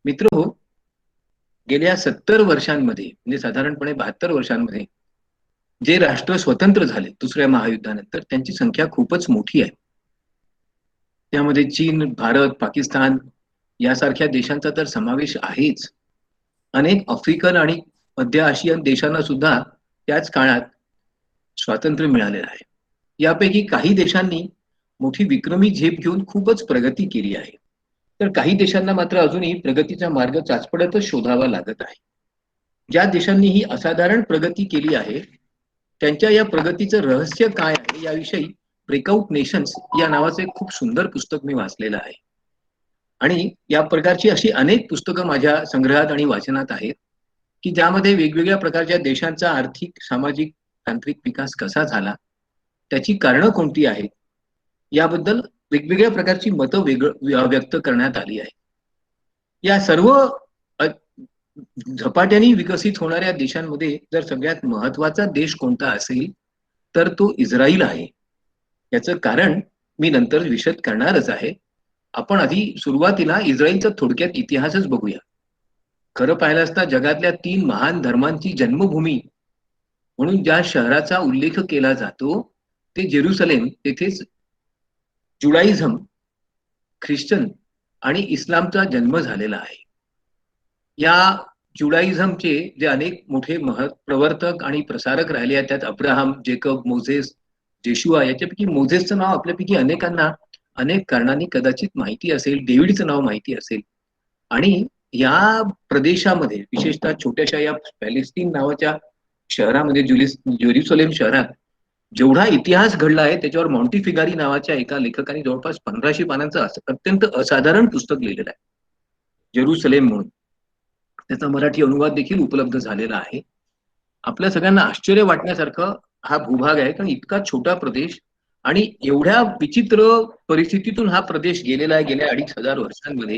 मित्र हो, गेल्या 70 वर्षांमध्ये म्हणजे साधारणपणे 72 वर्षांमध्ये जे राष्ट्र स्वतंत्र झाले दुसऱ्या महायुद्धानंतर त्यांची संख्या खूपच मोठी आहे. त्यामध्ये चीन, भारत, पाकिस्तान यासारख्या देशांचा तर समावेश आहेच. अनेक आफ्रिकन आणि मध्य आशियन देशांना सुद्धा त्याच काळात स्वातंत्र्य मिळालेलं आहे. यापैकी काही देशांनी मोठी विक्रमी झेप घेऊन खूपच प्रगती केली आहे. तर काही देशांना मात्र अजूनही प्रगतीचा मार्ग चाचपडतच शोधावा लागत आहे. ज्या देशांनी ही असाधारण प्रगती केली आहे, त्यांच्या या प्रगतीचं रहस्य काय आहे याविषयी ब्रेकआउट नेशन्स या नावाचं एक खूप सुंदर पुस्तक मी वाचलेलं आहे. आणि या प्रकारची अशी अनेक पुस्तकं माझ्या संग्रहात आणि वाचनात आहेत, की ज्यामध्ये वेगवेगळ्या प्रकारच्या देशांचा आर्थिक, सामाजिक, तांत्रिक विकास कसा झाला, त्याची कारणं कोणती आहेत, याबद्दल वेगवेगळ्या प्रकारची मतं व्यक्त करण्यात आली आहेत. या सर्व अ, झपाट्याने विकसित होणाऱ्या देशांमध्ये जर सगळ्यात महत्वाचा देश कोणता असेल, तर तो इस्राईल आहे. याचं कारण मी नंतर विशद करणारच आहे. आपण आधी सुरुवातीला इस्राईलचा थोडक्यात इतिहासच बघूया. खरं पाहिलं असता जगातल्या 3 महान धर्मांची जन्मभूमी म्हणून ज्या शहराचा उल्लेख केला जातो, ते जेरुसलेम तेथेच जुडाइझम, ख्रिश्चन आणि इस्लामचा जन्म झालेला आहे. या जुडाइझमचे जे अनेक मोठे प्रवर्तक आणि प्रसारक राहिले आहेत, त्यात अब्राहम, जेकब, मोझेस, जेशुआ याच्यापैकी मोझेसचं नाव आपल्यापैकी अनेकांना अनेक कारणांनी कदाचित माहिती असेल, डेव्हिडचं नाव माहिती असेल. आणि या प्रदेशामध्ये विशेषतः छोट्याशा या पॅलेस्टीन नावाच्या शहरामध्ये जेरुसलेम शहरात जेवढा इतिहास घडला आहे त्याच्यावर मॉन्टीफिगारी नावाच्या एका लेखकाने जवळपास 1500 पानांचं अत्यंत असाधारण पुस्तक लिहिलेलं आहे, जेरुसलेम म्हणून. त्याचा मराठी अनुवाद देखील उपलब्ध झालेला आहे. आपल्या सगळ्यांना आश्चर्य वाटण्यासारखं हा भूभाग आहे, कारण इतका छोटा प्रदेश आणि एवढ्या विचित्र परिस्थितीतून हा प्रदेश गेलेला आहे गेल्या 2500 वर्षांमध्ये.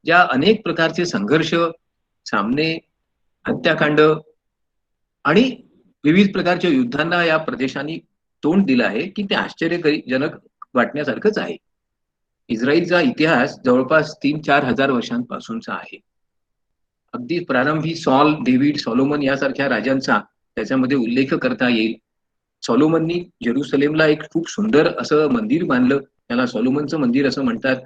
ज्या अनेक प्रकारचे संघर्ष, सामने, हत्याकांड आणि विविध प्रकारच्या युद्धांना या प्रदेशाने तोंड दिलं आहे, की ते आश्चर्यजनक वाटण्यासारखंच आहे. इस्राईलचा इतिहास जवळपास 3-4 हजार वर्षांपासूनचा आहे. अगदी प्रारंभी सॉल, डेव्हिड, सॉलोमन यासारख्या राजांचा त्याच्यामध्ये उल्लेख करता येईल. सॉलोमननी जेरुसलेमला एक खूप सुंदर असं मंदिर बांधलं. त्याला सॉलोमनचं मंदिर असं म्हणतात.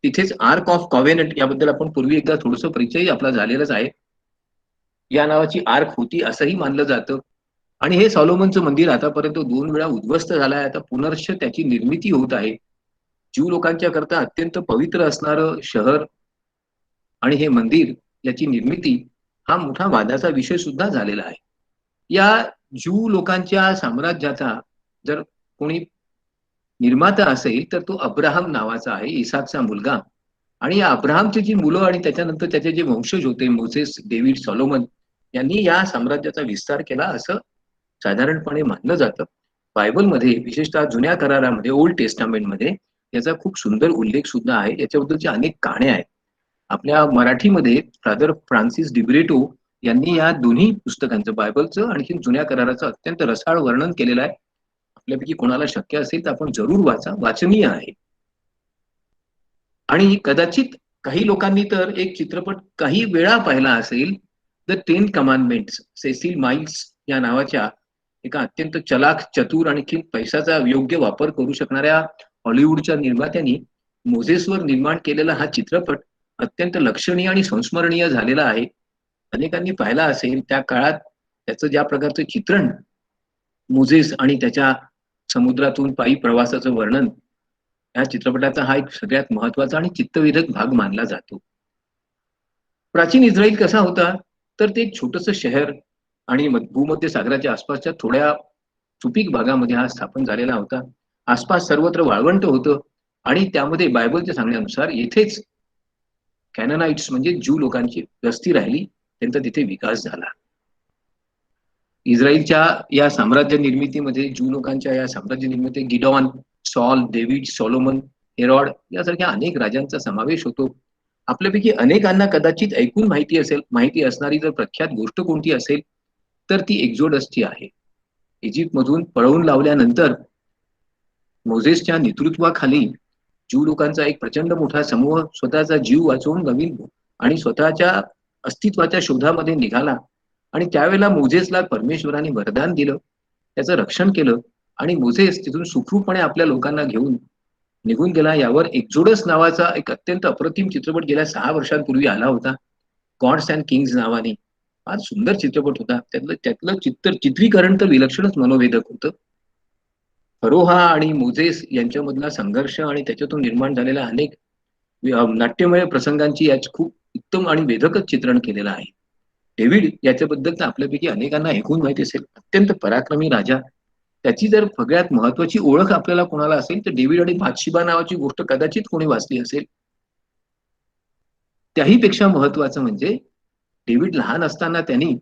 तिथेच आर्क ऑफ कॉव्हेनंट याबद्दल आपण पूर्वी एकदा थोडंसं परिचय आपला झालेलाच आहे. या नावाची आर्क होती असंही मानलं जातं. आणि हे सॉलोमनचं मंदिर आतापर्यंत 2 वेळा उद्ध्वस्त झालं आहे. आता पुनर्ष त्याची निर्मिती होत आहे. ज्यू लोकांच्या करता अत्यंत पवित्र असणारं शहर आणि हे मंदिर याची निर्मिती हा मोठा वादाचा विषय सुद्धा झालेला आहे. या ज्यू लोकांच्या साम्राज्याचा जर कोणी निर्माता असेल तर तो अब्राहम नावाचा आहे, इसाकचा मुलगा. आणि या अब्राहमची जी मुलं आणि त्याच्यानंतर त्याचे जे वंशज होते मोसेस, डेव्हिड, सॉलोमन यांनी या साम्राज्याचा विस्तार केला असं साधारणपणे मानलं जातं. बायबलमध्ये विशेषतः जुन्या करारामध्ये ओल्ड टेस्टामेंटमध्ये याचा खूप सुंदर उल्लेख सुद्धा आहे. याच्याबद्दलच्या अनेक कहाण्या आहेत. आपल्या मराठीमध्ये फादर फ्रान्सिस डिब्रेटो यांनी या दोन्ही पुस्तकांचं, बायबलचं आणखी जुन्या कराराचं अत्यंत रसाळ वर्णन केलेलं आहे. आपल्यापैकी कोणाला शक्य असेल तर आपण जरूर वाचा, वाचनीय आहे. आणि कदाचित काही लोकांनी तर एक चित्रपट काही वेळा पाहिला असेल, द 10 कमांडमेंट्स, सेसिल माइल्स या नावाच्या एका अत्यंत चलाख, चतुर आणखी पैशाचा योग्य वापर करू शकणाऱ्या हॉलिवूडच्या निर्मात्यांनी मोझेसवर निर्माण केलेला हा चित्रपट अत्यंत लक्षणीय आणि संस्मरणीय झालेला आहे. अनेकांनी पाहिला असेल. त्या काळात त्याचं ज्या प्रकारचं चित्रण, मोझेस आणि त्याच्या समुद्रातून पायी प्रवासाचं वर्णन, या चित्रपटाचा हा एक सगळ्यात महत्वाचा आणि चित्तवेधक भाग मानला जातो. प्राचीन इस्राईल कसा होता, तर ते एक छोटंसं शहर आणि भूमध्य सागराच्या आसपासच्या थोड्या सुपीक भागामध्ये हा स्थापन झालेला होता. आसपास सर्वत्र वाळवंट होतं आणि त्यामध्ये बायबलच्या सांगण्यानुसार येथेच कॅननाइट्स म्हणजे ज्यू लोकांची वस्ती राहिली. त्यांचा तिथे विकास झाला. इस्राईलच्या या साम्राज्य निर्मितीमध्ये, ज्यू लोकांच्या या साम्राज्य निर्मिती गिडॉन, सॉल, डेव्हिड, सॉलोमन, हेरॉड यासारख्या अनेक राजांचा समावेश होतो. आपल्यापैकी अनेकांना कदाचित ऐकून माहिती असणारी जर प्रख्यात गोष्ट कोणती असेल तर ती एक्झोडसची आहे. इजिप्तमधून पळवून लावल्यानंतर मोझेसच्या नेतृत्वाखाली ज्यू लोकांचा एक प्रचंड मोठा समूह स्वतःचा जीव वाचवून नवीन आणि स्वतःच्या अस्तित्वाच्या शोधामध्ये निघाला. आणि त्यावेळेला मोझेसला परमेश्वराने वरदान दिलं, त्याचं रक्षण केलं आणि मोझेस तिथून सुखरूपपणे आपल्या लोकांना घेऊन निघून गेला. यावर एक्झोडस नावाचा एक अत्यंत अप्रतिम चित्रपट गेल्या 6 वर्षांपूर्वी आला होता, गॉड्स अँड किंग्स नावाने. फार सुंदर चित्रपट होता. त्यातलं त्यातलं चित्रीकरण तर विलक्षणच मनोवेधक होतं. फरोहा आणि मोझेस यांच्यामधला संघर्ष आणि त्याच्यातून निर्माण झालेल्या अनेक नाट्यमय प्रसंगांची यात खूप उत्तम आणि वेधकच चित्रण केलेलं आहे. डेव्हिड याच्याबद्दल तर आपल्यापैकी अनेकांना ऐकून माहिती असेल. अत्यंत पराक्रमी राजा. त्याची जर सगळ्यात महत्वाची ओळख आपल्याला कोणाला असेल तर डेव्हिड आणि बाथशिबा नावाची गोष्ट कदाचित कोणी वाचली असेल. त्याही पेक्षा महत्वाचं म्हणजे डेव्हिड लहान असताना त्यांनी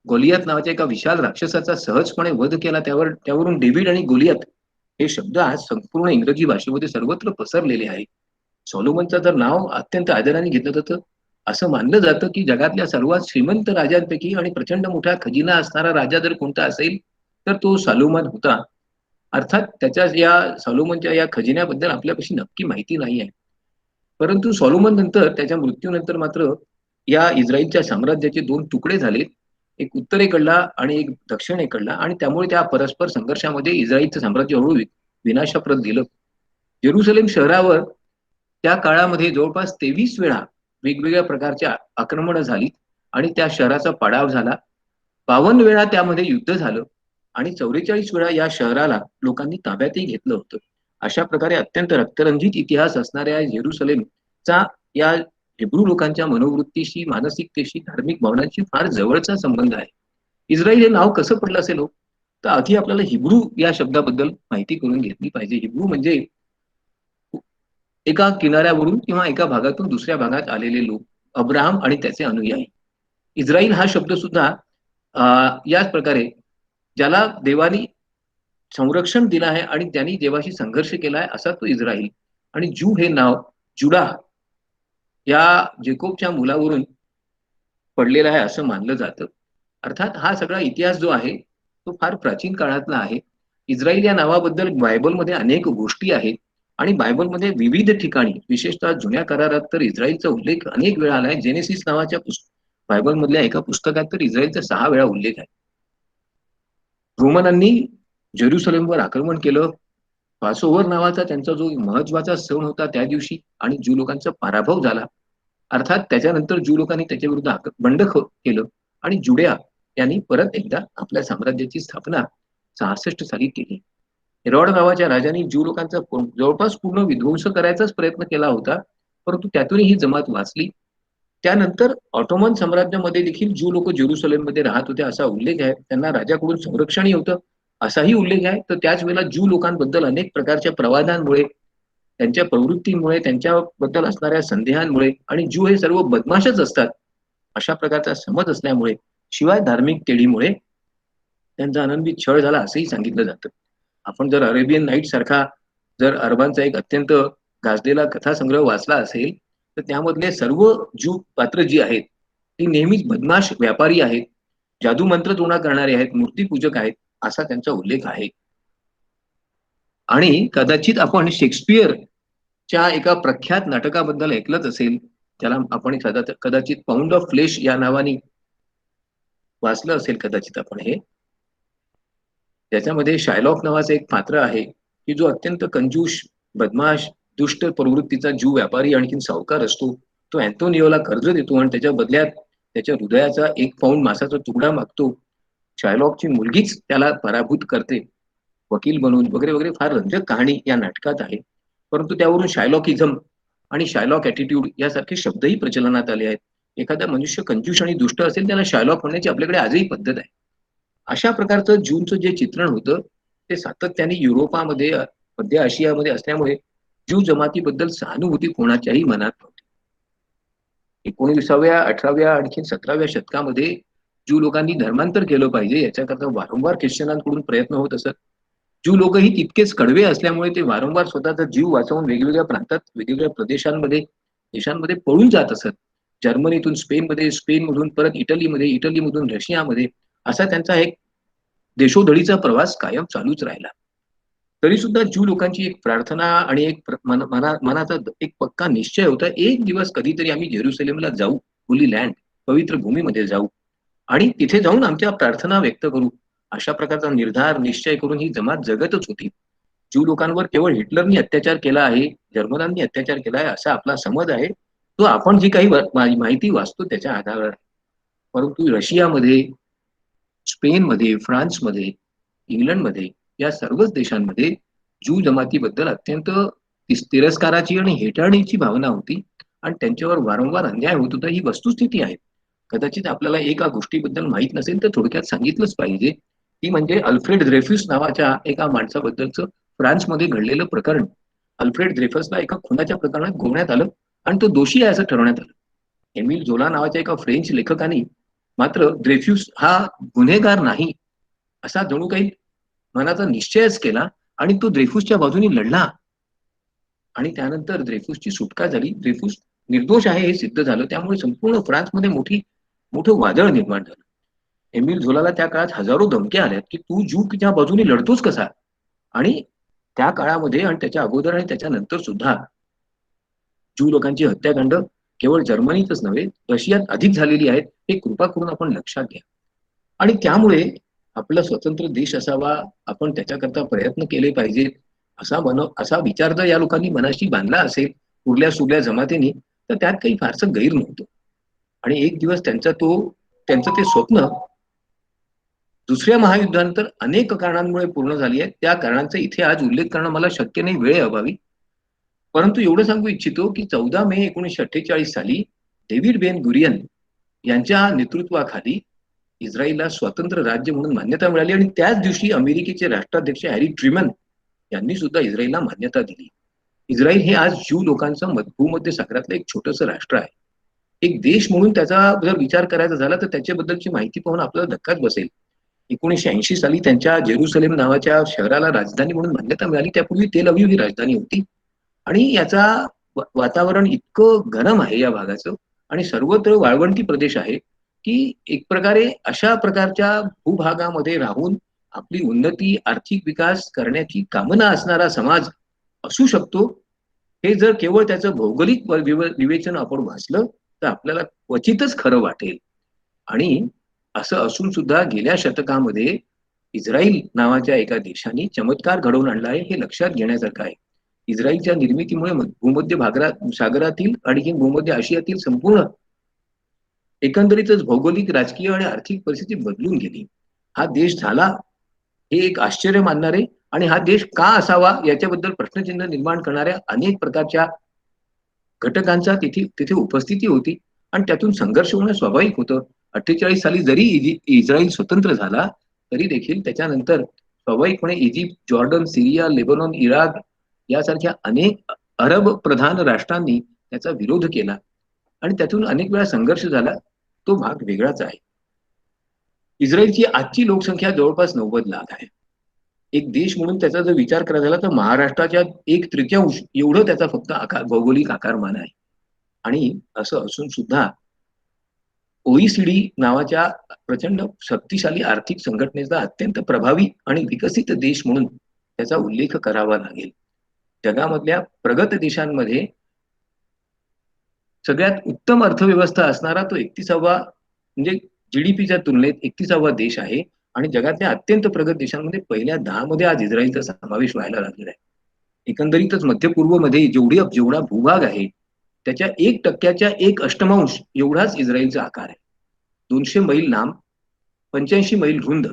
गोलियात नावाच्या एका विशाल राक्षसाचा सहजपणे वध केला. त्यावरून डेव्हिड आणि गोलियात हे शब्द आज संपूर्ण इंग्रजी भाषेमध्ये सर्वत्र पसरलेले आहे. सॉलोमनचं तर नाव अत्यंत आदराने घेतलं जातं. असं मानलं जातं की जगातल्या सर्वात श्रीमंत राजांपैकी आणि प्रचंड मोठा खजिना असणारा राजा जर कोणता असेल तर तो सॉलोमन होता. अर्थात त्याच्या या सॉलोमनच्या या खजिन्याबद्दल आपल्यापाशी नक्की माहिती नाही आहे. परंतु सॉलोमन नंतर त्याच्या मृत्यूनंतर मात्र या इस्रायलच्या साम्राज्याचे 2 तुकडे झाले. एक उत्तरेकडला आणि एक दक्षिणेकडला आणि त्यामुळे त्या परस्पर संघर्षामध्ये इस्रायलचं साम्राज्य हळूहळू विनाशाप्रत गेलं. जेरुसलेम शहरावर त्या काळामध्ये जवळपास 23 वेळा वेगवेगळ्या प्रकारच्या आक्रमणं झाली आणि त्या शहराचा पाडाव झाला. 52 वेळा त्यामध्ये युद्ध झालं आणि 44 वेळा या शहराला लोकांनी ताब्यातही घेतलं होतं. अशा प्रकारे अत्यंत रक्तरंजित इतिहास असणाऱ्या जेरुसलेमचा या हिब्रू लोकांच्या मनोवृत्तीशी, मानसिकतेशी, धार्मिक भावनांशी फार जवळचा संबंध आहे. इस्रायल हे नाव कसं पडलं असेल हो? तर आधी आपल्याला हिब्रू या शब्दाबद्दल माहिती करून घेतली पाहिजे. हिब्रू म्हणजे एका किनाऱ्यावरून किंवा एका भागातून दुसऱ्या भागात आलेले लोक, अब्राहम आणि त्याचे अनुयायी. इस्राईल हा शब्द सुद्धा याच प्रकारे ज्याला देवानी संरक्षण दिलं आहे आणि त्यांनी देवाशी संघर्ष केला आहे असा तो इस्राईल. आणि जू हे नाव जुडा या जेकोबच्या मुलावरून पडलेलं आहे असं मानलं जातं. अर्थात हा सगळा इतिहास जो आहे तो फार प्राचीन काळातला आहे. इस्राईल या नावाबद्दल बायबलमध्ये अनेक गोष्टी आहेत आणि बायबलमध्ये विविध ठिकाणी विशेषतः जुन्या करारात तर इस्रायलचा उल्लेख अनेक वेळा आलाय. जेनेसिस नावाच्या बायबलमधल्या एका पुस्तकात तर इस्रायलचा 6 वेळा उल्लेख आहे. रोमनांनी जेरुसलेमवर आक्रमण केलं. पासोव्हर नावाचा त्यांचा जो महत्वाचा सण होता त्या दिवशी आणि ज्यू लोकांचा पराभव झाला. अर्थात त्याच्यानंतर ज्यू लोकांनी त्याच्या विरुद्ध केलं आणि जुड्या यांनी परत एकदा आपल्या साम्राज्याची स्थापना 66 साली केली. हेरॉड नावाच्या राजाने ज्यू लोकांचा जवळपास पूर्ण विध्वंस करायचाच प्रयत्न केला होता, परंतु त्यातूनही ही जमात वाचली. त्यानंतर ऑटोमन साम्राज्यामध्ये देखील ज्यू लोक जेरुसलेममध्ये राहत होते असा उल्लेख आहे. त्यांना राजाकडून संरक्षणही होतं असाही उल्लेख आहे. तर त्याच वेळेला ज्यू लोकांबद्दल अनेक प्रकारच्या प्रवादांमुळे, त्यांच्या प्रवृत्तींमुळे, त्यांच्याबद्दल असणाऱ्या संदेहांमुळे आणि ज्यू हे सर्व बदमाशच असतात अशा प्रकारचा समज असल्यामुळे, शिवाय धार्मिक तेढीमुळे त्यांचा अनन्वित छळ झाला असंही सांगितलं जातं. आपण जर अरेबियन नाईट सारखा जर अरबांचा एक अत्यंत गाजलेला कथासंग्रह वाचला असेल तर त्यामधले सर्व ज्यू पात्र जी आहेत ती नेहमीच बदमाश व्यापारी आहेत, जादू मंत्र तोडा करणारे आहेत, मूर्तीपूजक आहेत असा त्यांचा उल्लेख आहे. आणि कदाचित आपण शेक्सपियरच्या एका प्रख्यात नाटकाबद्दल ऐकलंच असेल. त्याला आपण कदाचित पाऊंड ऑफ फ्लेश या नावाने वाचलं असेल कदाचित आपण हे. त्याच्यामध्ये शायलॉक नावाचं एक पात्र आहे की जो अत्यंत कंजूष, बदमाश, दुष्ट प्रवृत्तीचा ज्यू व्यापारी आणखीन सावकार असतो. तो अँटोनिओला कर्ज देतो आणि त्याच्या बदल्यात त्याच्या हृदयाचा 1 पाऊंड मांसाचा तुकडा मागतो. शायलॉकची मुलगीच त्याला पराभूत करते वकील बनून, वगैरे वगैरे. फार रंजक कहाणी या नाटकात आहे. परंतु त्यावरून शायलॉकिझम आणि शायलॉक ॲटिट्यूड यासारखे शब्दही प्रचलनात आले आहेत. एखादा मनुष्य कंजूष आणि दुष्ट असेल त्याला शायलॉक म्हणण्याची आपल्याकडे आजही पद्धत आहे. अशा प्रकारचं ज्यूंचं जे चित्रण होतं ते सातत्याने युरोपामध्ये, मध्य आशियामध्ये असल्यामुळे ज्यू जमातीबद्दल सहानुभूती कोणाच्याही मनात नव्हती. 19व्या, 18व्या आणखी 17व्या शतकामध्ये ज्यू लोकांनी धर्मांतर केलं पाहिजे याच्याकरता वारंवार ख्रिश्चनांकडून प्रयत्न होत असत. ज्यू लोकही तितकेच कडवे असल्यामुळे ते वारंवार स्वतःचा जीव वाचवून वेगवेगळ्या प्रांतात, वेगवेगळ्या प्रदेशांमध्ये, देशांमध्ये पळून जात असत. जर्मनीतून स्पेनमध्ये, स्पेनमधून परत इटलीमध्ये, इटलीमधून रशियामध्ये असा त्यांचा एक देशोधडीचा प्रवास कायम चालूच राहिला. तरी सुद्धा ज्यू लोकांची एक प्रार्थना आणि एक मनाचा एक पक्का निश्चय होता, एक दिवस कधीतरी आम्ही जेरुसलेमला जाऊ, होली लँड, पवित्र भूमीमध्ये जाऊ आणि तिथे जाऊन आमच्या प्रार्थना व्यक्त करू. अशा प्रकारचा निर्धार, निश्चय करून ही जमात जगतच होती. ज्यू लोकांवर केवळ हिटलरनी अत्याचार केला आहे, जर्मनांनी अत्याचार केला आहे, असा आपला समज आहे. तो आपण जी काही माहिती वाचतो त्याच्या आधारावर आहे. परंतु रशियामध्ये, स्पेनमध्ये, फ्रान्समध्ये, इंग्लंडमध्ये या सर्वच देशांमध्ये ज्यू जमातीबद्दल अत्यंत तिरस्काराची आणि हेटाळणीची भावना होती आणि त्यांच्यावर वारंवार अन्याय होत होता. ही वस्तुस्थिती आहे. कदाचित आपल्याला एका गोष्टीबद्दल माहित नसेल तर थोडक्यात सांगितलंच पाहिजे. ती म्हणजे अल्फ्रेड ड्रेफ्युस नावाच्या एका माणसाबद्दलचं फ्रान्समध्ये घडलेलं प्रकरण. अल्फ्रेड ड्रेफसला एका खुनाच्या प्रकरणात गोवण्यात आलं आणि तो दोषी आहे असं ठरवण्यात आलं. एमिल झोला नावाच्या एका फ्रेंच लेखकाने मात्र ड्रेफ्युस हा गुन्हेगार नाही असा जणू काही मनाचा निश्चयच केला आणि तो ड्रेफ्युसच्या बाजूने लढला आणि त्यानंतर ड्रेफ्युसची सुटका झाली. ड्रेफ्युस निर्दोष आहे हे सिद्ध झालं. त्यामुळे संपूर्ण फ्रान्समध्ये मोठं वादळ निर्माण झालं. एमिल झोलाला त्या काळात हजारो धमक्या आल्यात की तू ज्यूच्या बाजूने लढतोस कसा. आणि त्या काळामध्ये आणि त्याच्या अगोदर आणि त्याच्यानंतर सुद्धा ज्यू लोकांची हत्याकांड केवळ जर्मनीतच नव्हे रशियात अधिक झालेली आहेत. हे कृपा करून आपण लक्षात घ्या. आणि त्यामुळे आपला स्वतंत्र देश असावा, आपण त्याच्याकरता प्रयत्न केले पाहिजेत असा विचार जर या लोकांनी मनाशी बांधला असेल उरल्या सुरल्या जमातीने, तर त्यात काही फारसं गैर नव्हतं. आणि एक दिवस त्यांचं ते स्वप्न दुसऱ्या महायुद्धानंतर अनेक कारणांमुळे पूर्ण झाली आहे. त्या कारणांचा इथे आज उल्लेख करणं मला शक्य नाही वेळेअभावी. परंतु एवढं सांगू इच्छितो की 14 मे 1948 साली डेव्हिड बेन गुरियन यांच्या नेतृत्वाखाली इस्रायलला स्वतंत्र राज्य म्हणून मान्यता मिळाली आणि त्याच दिवशी अमेरिकेचे राष्ट्राध्यक्ष हॅरी ट्रुमन यांनी सुद्धा इस्रायलला मान्यता दिली. इस्रायल हे आज ज्यू लोकांचं भूमध्य सागरातलं एक छोटंसं राष्ट्र आहे. एक देश म्हणून त्याचा जर विचार करायचा झाला तर त्याच्याबद्दलची माहिती पाहून आपल्याला धक्काच बसेल. 1980 साली त्यांच्या जेरुसलेम नावाच्या शहराला राजधानी म्हणून मान्यता मिळाली. त्यापूर्वी तेल अवीव ही राजधानी होती. आणि याचा वातावरण इतकं गरम आहे या भागाचं आणि सर्वत्र वाळवंटी प्रदेश आहे की एक प्रकारे अशा प्रकारच्या भूभागामध्ये राहून आपली उन्नती, आर्थिक विकास करण्याची कामना असणारा समाज असू शकतो. हे जर केवळ त्याचं भौगोलिक विवेचन आपण वाचलं तर आपल्याला क्वचितच खरं वाटेल. आणि असं असून सुद्धा गेल्या शतकामध्ये इस्रायल नावाच्या एका देशाने चमत्कार घडवून आणला आहे हे लक्षात घेण्यासारखं आहे. इस्रायलच्या निर्मितीमुळे भूमध्य सागरातील आणि भूमध्य आशियातील संपूर्ण एकंदरीतच भौगोलिक, राजकीय आणि आर्थिक परिस्थिती बदलून गेली. हा देश झाला हे एक आश्चर्य मानणारे आणि हा देश का असावा याच्याबद्दल प्रश्नचिन्ह निर्माण करणाऱ्या अनेक प्रकारच्या घटकांचा तिथे उपस्थिती होती आणि त्यातून संघर्ष होणं स्वाभाविक होतं. 48 साली जरी इस्रायल स्वतंत्र झाला तरी देखील त्याच्यानंतर स्वाभाविकपणे इजिप्त, जॉर्डन, सिरिया, लेबनॉन, इराक यासारख्या अनेक अरब प्रधान राष्ट्रांनी त्याचा विरोध केला आणि त्यातून अनेक वेळा संघर्ष झाला. तो भाग वेगळाच आहे. इस्रायलची आजची लोकसंख्या जवळपास 90 लाख आहे. एक देश म्हणून त्याचा जर विचार करायचा झाला तर महाराष्ट्राच्या 1/3 एवढं त्याचा फक्त भौगोलिक आकारमान आहे. आणि असं असून सुद्धा ओईसीडी नावाच्या प्रचंड शक्तिशाली आर्थिक संघटनेचा अत्यंत प्रभावी आणि विकसित देश म्हणून त्याचा उल्लेख करावा लागेल. जगामधल्या प्रगत देशांमध्ये सगळ्यात उत्तम अर्थव्यवस्था असणारा तो 31वा म्हणजे जीडीपीच्या तुलनेत 31वा देश आहे आणि जगातल्या अत्यंत प्रगत देशांमध्ये पहिल्या 10 मध्ये आज इस्रायलचा समावेश व्हायला लागलेला आहे. एकंदरीतच मध्य पूर्वमध्ये जेवढा भूभाग आहे त्याच्या 1% 1/8 एवढाच इस्रायलचा आकार आहे. 200 मैल लांब, 85 मैल रुंद.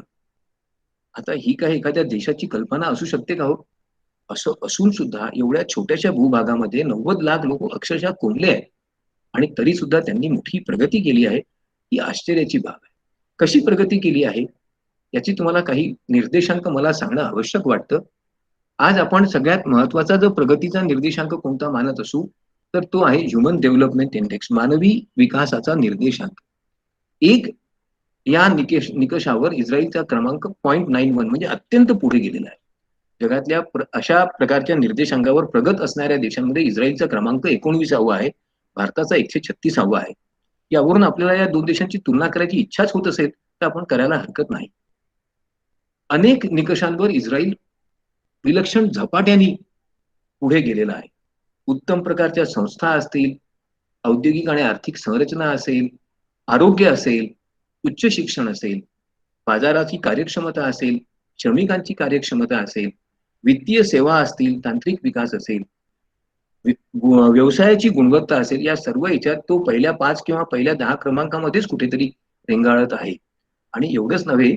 आता ही काही एखाद्या देशाची कल्पना असू शकते का हो? असं असून सुद्धा एवढ्या छोट्याशा भूभागामध्ये 90 लाख लोक अक्षरशः कोंडले आहेत आणि तरी सुद्धा त्यांनी मोठी प्रगती केली आहे. ही आश्चर्याची बाब आहे. कशी प्रगती केली आहे याची तुम्हाला काही निर्देशांक मला सांगणं आवश्यक वाटतं. आज आपण सगळ्यात महत्वाचा जर प्रगतीचा निर्देशांक कोणता मानत असू तर तो आहे ह्युमन डेव्हलपमेंट इंडेक्स, मानवी विकासाचा निर्देशांक. एक या निकषावर इस्रायलचा क्रमांक 0.91 म्हणजे अत्यंत पुढे गेलेला आहे. जगातल्या अशा प्रकारच्या निर्देशांकावर प्रगत असणाऱ्या देशांमध्ये इस्रायलचा क्रमांक 19वा आहे, भारताचा 136वा आहे. यावरून आपल्याला या दोन देशांची तुलना करायची इच्छाच होत असेल तर आपण करायला हरकत नाही. अनेक निकषांवर इस्रायल विलक्षण झपाट्याने पुढे गेलेला आहे. उत्तम प्रकारच्या संस्था असतील, औद्योगिक आणि आर्थिक संरचना असेल, आरोग्य असेल, उच्च शिक्षण असेल, बाजाराची कार्यक्षमता असेल, श्रमिकांची कार्यक्षमता असेल, वित्तीय सेवा असतील, तांत्रिक विकास असेल, व्यवसायाची गुणवत्ता असेल, या सर्व याच्यात तो पहिल्या 5 किंवा पहिल्या 10 क्रमांकामध्येच कुठेतरी रेंगाळत आहे. आणि एवढंच नव्हे,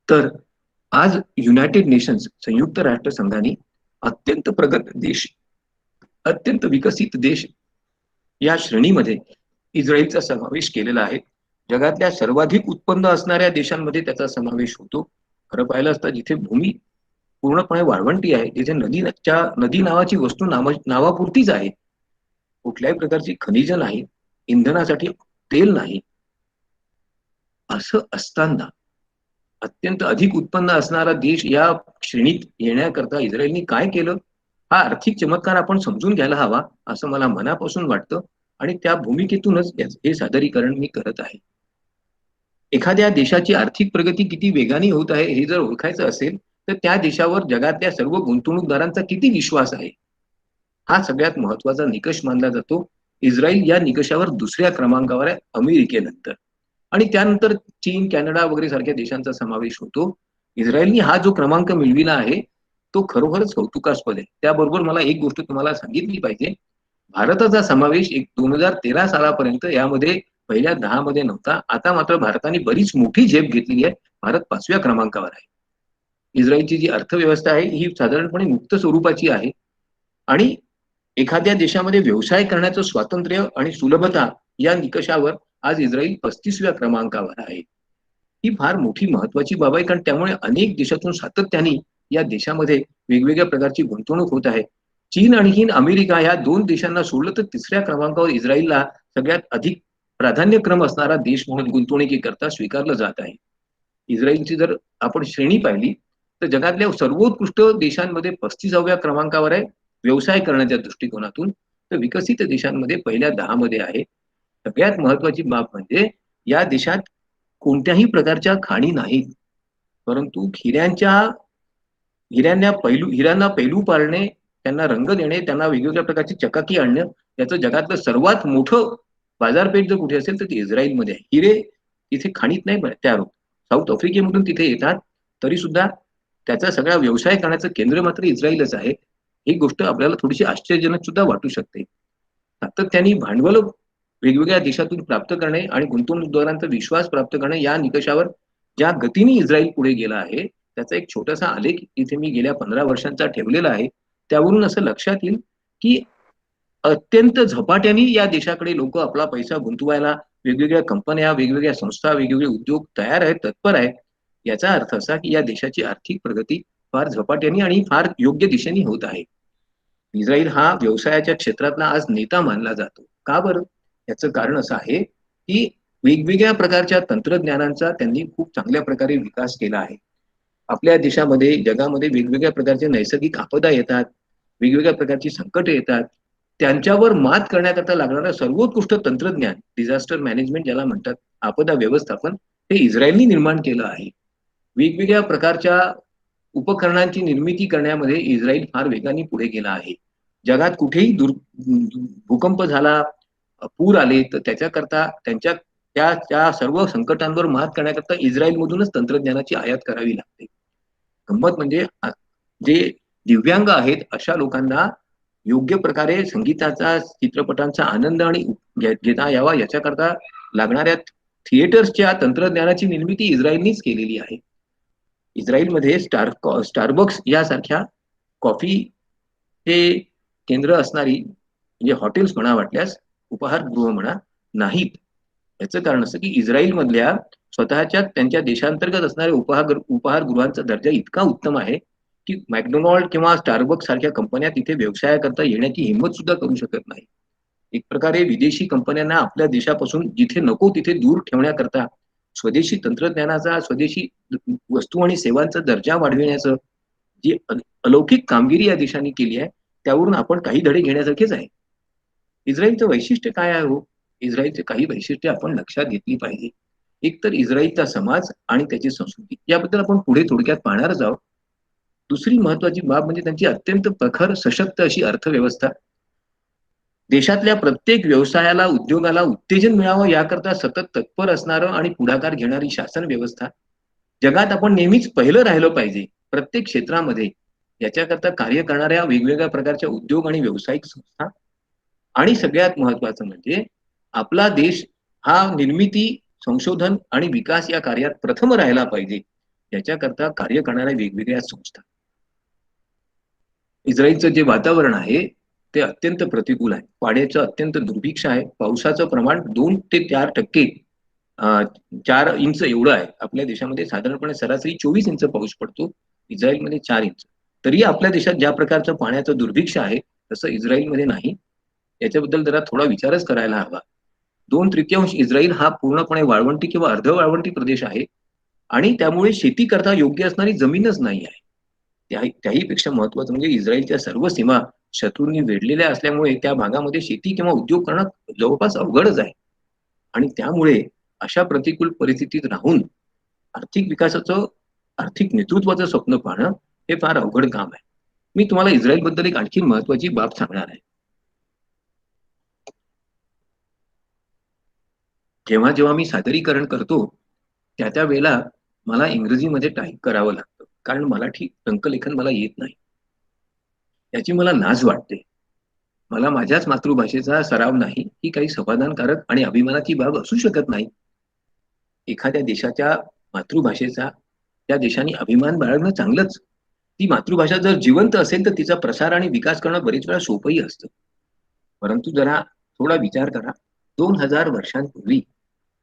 तर आज युनायटेड नेशन्स संयुक्त राष्ट्र संघाने अत्यंत प्रगत देश, अत्यंत विकसित देश या श्रेणीमध्ये इस्रायलचा समावेश केलेला आहे. जगातल्या सर्वाधिक उत्पन्न असणाऱ्या देशांमध्ये त्याचा समावेश होतो. खरं पाहिलं असता जिथे भूमी पूर्णपणे वाळवंटी आहे, जिथे नदी नावाची वस्तू नावापुरतीच आहे, कुठल्याही प्रकारची खनिज नाही, इंधनासाठी तेल नाही, असं असताना अत्यंत अधिक उत्पन्न असणारा देश या श्रेणीत येण्याकरता इस्रायलने काय केलं, हा आर्थिक चमत्कार आपण समजून घ्यायला हवा, असं मला मनापासून वाटतं. आणि त्या भूमिकेतूनच हे सादरीकरण मी करत आहे. एखाद्या देशाची आर्थिक प्रगती किती वेगाने होत आहे हे जर ओळखायचं असेल, तर त्या देशावर जगातल्या सर्व गुंतवणूकदारांचा किती विश्वास आहे, हा सगळ्यात महत्वाचा निकष मानला जातो. इस्रायल या निकषावर दुसऱ्या क्रमांकावर आहे अमेरिकेनंतर. आणि त्यानंतर चीन, कॅनडा वगैरे सारख्या देशांचा समावेश होतो. इस्रायलने हा जो क्रमांक मिळविला आहे, तो खरोखरच कौतुकास्पद आहे. त्याबरोबर मला एक गोष्ट तुम्हाला सांगितली पाहिजे. भारताचा समावेश 2013 सालापर्यंत यामध्ये पहिल्या 10 मध्ये नव्हता. आता मात्र भारताने बरीच मोठी झेप घेतलेली आहे. भारत 5व्या क्रमांकावर आहे. इस्रायलची जी अर्थव्यवस्था आहे ही साधारणपणे मुक्त स्वरूपाची आहे. आणि एखाद्या देशामध्ये व्यवसाय करण्याचं स्वातंत्र्य आणि सुलभता या निकषावर आज इस्रायल 35व्या क्रमांकावर आहे. ही फार मोठी महत्वाची बाब आहे, कारण त्यामुळे अनेक देशातून सातत्याने या देशामध्ये वेगवेगळ्या प्रकारची गुंतवणूक होत आहे. चीन आणि अमेरिका या 2 देशांना सोडलं तर 3ऱ्या क्रमांकावर इस्रायलला सगळ्यात अधिक प्राधान्यक्रम असणारा देश म्हणून गुंतवणुकीकरता स्वीकारलं जात आहे. इस्रायलची जर आपण श्रेणी पाहिली तर जगातल्या सर्वोत्कृष्ट देशांमध्ये 35व्या क्रमांकावर आहे व्यवसाय करण्याच्या दृष्टिकोनातून. तर विकसित देशांमध्ये पहिल्या 10 मध्ये आहे. सगळ्यात महत्वाची बाब म्हणजे या देशात कोणत्याही प्रकारच्या खाणी नाहीत, परंतु हिऱ्यांना पैलू पाडणे, त्यांना रंग देणे, त्यांना वेगवेगळ्या प्रकारची चकाकी आणणं, याचं जगातलं सर्वात मोठं बाजारपेठ जर कुठे असेल तर ती इस्रायलमध्ये आहे. हिरे तिथे खाणीत नाही तयार होत. साऊथ आफ्रिकेमधून तिथे येतात, तरी सुद्धा त्याचा सगळा व्यवसाय करण्याचं केंद्र मात्र इस्रायलच आहे. ही गोष्ट आपल्याला थोडीशी आश्चर्यजनक सुद्धा वाटू शकते. सातत्याने भांडवल वेगवेगळ्या देशातून प्राप्त करणे आणि गुंतवणूकदारांचा विश्वास प्राप्त करणे या निकषावर ज्या गतीने इस्रायल पुढे गेला आहे, त्याचा एक छोटासा आलेख इथे मी गेल्या 15 वर्षांचा ठेवलेला आहे. त्यावरून असं लक्षात येईल की अत्यंत झपाट्याने या देशाकडे लोक आपला पैसा गुंतवायला वेगवेगळ्या कंपन्या, वेगवेगळ्या संस्था, वेगवेगळे उद्योग तयार आहेत, तत्पर आहेत. याचा अर्थ असा की या देशाची आर्थिक प्रगती फार झपाट्याने आणि फार योग्य दिशेने होत आहे. इस्रायल हा व्यवसायाच्या क्षेत्रातला आज नेता मानला जातो. का बरं? याचं कारण असं आहे की वेगवेगळ्या प्रकारच्या तंत्रज्ञानांचा त्यांनी खूप चांगल्या प्रकारे विकास केला आहे. आपल्या देशामध्ये, जगामध्ये वेगवेगळ्या प्रकारचे नैसर्गिक आपदा येतात, वेगवेगळ्या प्रकारची संकटे येतात. त्यांच्यावर मात करण्याकरता लागणारं सर्वोत्कृष्ट तंत्रज्ञान, डिझास्टर मॅनेजमेंट ज्याला म्हणतात, आपदा व्यवस्थापन, हे इस्रायलनी निर्माण केलं आहे. वेगवेगळ्या प्रकारच्या उपकरणांची निर्मिती करण्यामध्ये इस्रायल फार वेगाने पुढे गेला आहे. जगात कुठेही भूकंप झाला, पूर आले, तर त्याच्याकरता त्यांच्या त्या त्या सर्व संकटांवर मात करण्याकरता इस्रायलमधूनच तंत्रज्ञानाची आयात करावी लागते. गंमत म्हणजे जे दिव्यांग आहेत अशा लोकांना योग्य प्रकारे संगीताचा, चित्रपटांचा आनंद आणि घेता यावा याच्याकरता लागणाऱ्या थिएटर्सच्या तंत्रज्ञानाची निर्मिती इस्रायलनीच केलेली आहे. इस्रायलमध्ये स्टारबक्स यासारख्या कॉफी हे केंद्र असणारी म्हणजे हॉटेल्स म्हणा, वाटल्यास उपहारगृह म्हणा, नाहीत. याचं कारण असं की इस्रायल मधल्या स्वतःच्या त्यांच्या देशांतर्गत असणाऱ्या उपहारगृहांचा दर्जा इतका उत्तम आहे की मॅकडोनाल्ड किंवा स्टारबक्स सारख्या कंपन्या तिथे व्यवसायाकरता येण्याची हिंमत सुद्धा करू शकत नाही. एक प्रकारे विदेशी कंपन्यांना आपल्या देशापासून जिथे नको तिथे दूर ठेवण्याकरता स्वदेशी तंत्रज्ञानाचा, स्वदेशी वस्तू आणि सेवांचा दर्जा वाढविण्याचं जी अलौकिक कामगिरी या देशाने केली आहे, त्यावरून आपण काही धडे घेण्यासारखेच आहे. इस्रायलचं वैशिष्ट्य काय आहे हो? इस्रायलचे काही वैशिष्ट्ये आपण लक्षात घेतली पाहिजे. एक तर इस्रायलचा समाज आणि त्याची संस्कृती याबद्दल आपण पुढे थोडक्यात पाहणारच आहोत. दुसरी महत्वाची बाब म्हणजे त्यांची अत्यंत प्रखर सशक्त अशी अर्थव्यवस्था. देशातल्या प्रत्येक व्यवसायाला, उद्योगाला उत्तेजन मिळावं याकरता सतत तत्पर असणारं आणि पुढाकार घेणारी शासन व्यवस्था. जगात आपण नेहमीच पहिलं राहिलं पाहिजे प्रत्येक क्षेत्रामध्ये, याच्याकरता कार्य करणाऱ्या वेगवेगळ्या प्रकारच्या उद्योग आणि व्यावसायिक संस्था. आणि सगळ्यात महत्वाचं म्हणजे आपला देश हा निर्मिती, संशोधन आणि विकास या कार्यात प्रथम राहायला पाहिजे, याच्याकरता कार्य करणाऱ्या वेगवेगळ्या संस्था. इस्रायलचं जे वातावरण आहे ते अत्यंत प्रतिकूल आहे. पाण्याचं अत्यंत दुर्भिक्ष आहे. पावसाचं प्रमाण 2 ते 4% 4 इंच एवढं आहे. आपल्या देशामध्ये साधारणपणे सरासरी 24 इंच पाऊस पडतो. इस्रायलमध्ये 4 इंच. तरी आपल्या देशात ज्या प्रकारचं पाण्याचं दुर्भिक्ष आहे, तसं इस्रायलमध्ये नाही. याच्याबद्दल जरा थोडा विचारच करायला हवा. 2/3 इस्रायल हा पूर्णपणे वाळवंटी किंवा अर्ध वाळवंटी प्रदेश आहे आणि त्यामुळे शेती करता योग्य असणारी जमीनच नाही आहे. त्याही पेक्षा महत्वाचं म्हणजे इस्रायलच्या सर्व सीमा शत्रूंनी वेढलेल्या असल्यामुळे त्या भागामध्ये शेती किंवा उद्योग करणं जवळपास अवघडच आहे. आणि त्यामुळे अशा प्रतिकूल परिस्थितीत राहून आर्थिक विकासाचं, आर्थिक नेतृत्वाचं स्वप्न पाहणं हे फार अवघड काम आहे. मी तुम्हाला इस्रायलबद्दल एक आणखी महत्वाची बाब सांगणार आहे. जेव्हा जेव्हा मी सादरीकरण करतो, त्या वेळेला मला इंग्रजीमध्ये टाईप करावं लागतं. कारण मराठी टंकलेखन मला येत नाही. याची मला लाज वाटते. मला माझ्याच मातृभाषेचा सराव नाही, ही काही समाधानकारक आणि अभिमानाची बाब असू शकत नाही. एखाद्या देशाच्या मातृभाषेचा त्या देशाने अभिमान बाळगणं चांगलंच. ती मातृभाषा जर जिवंत असेल, तर तिचा प्रसार आणि विकास करणं बरेच वेळा सोपंही असतं. परंतु जरा थोडा विचार करा. 2000 वर्षांपूर्वी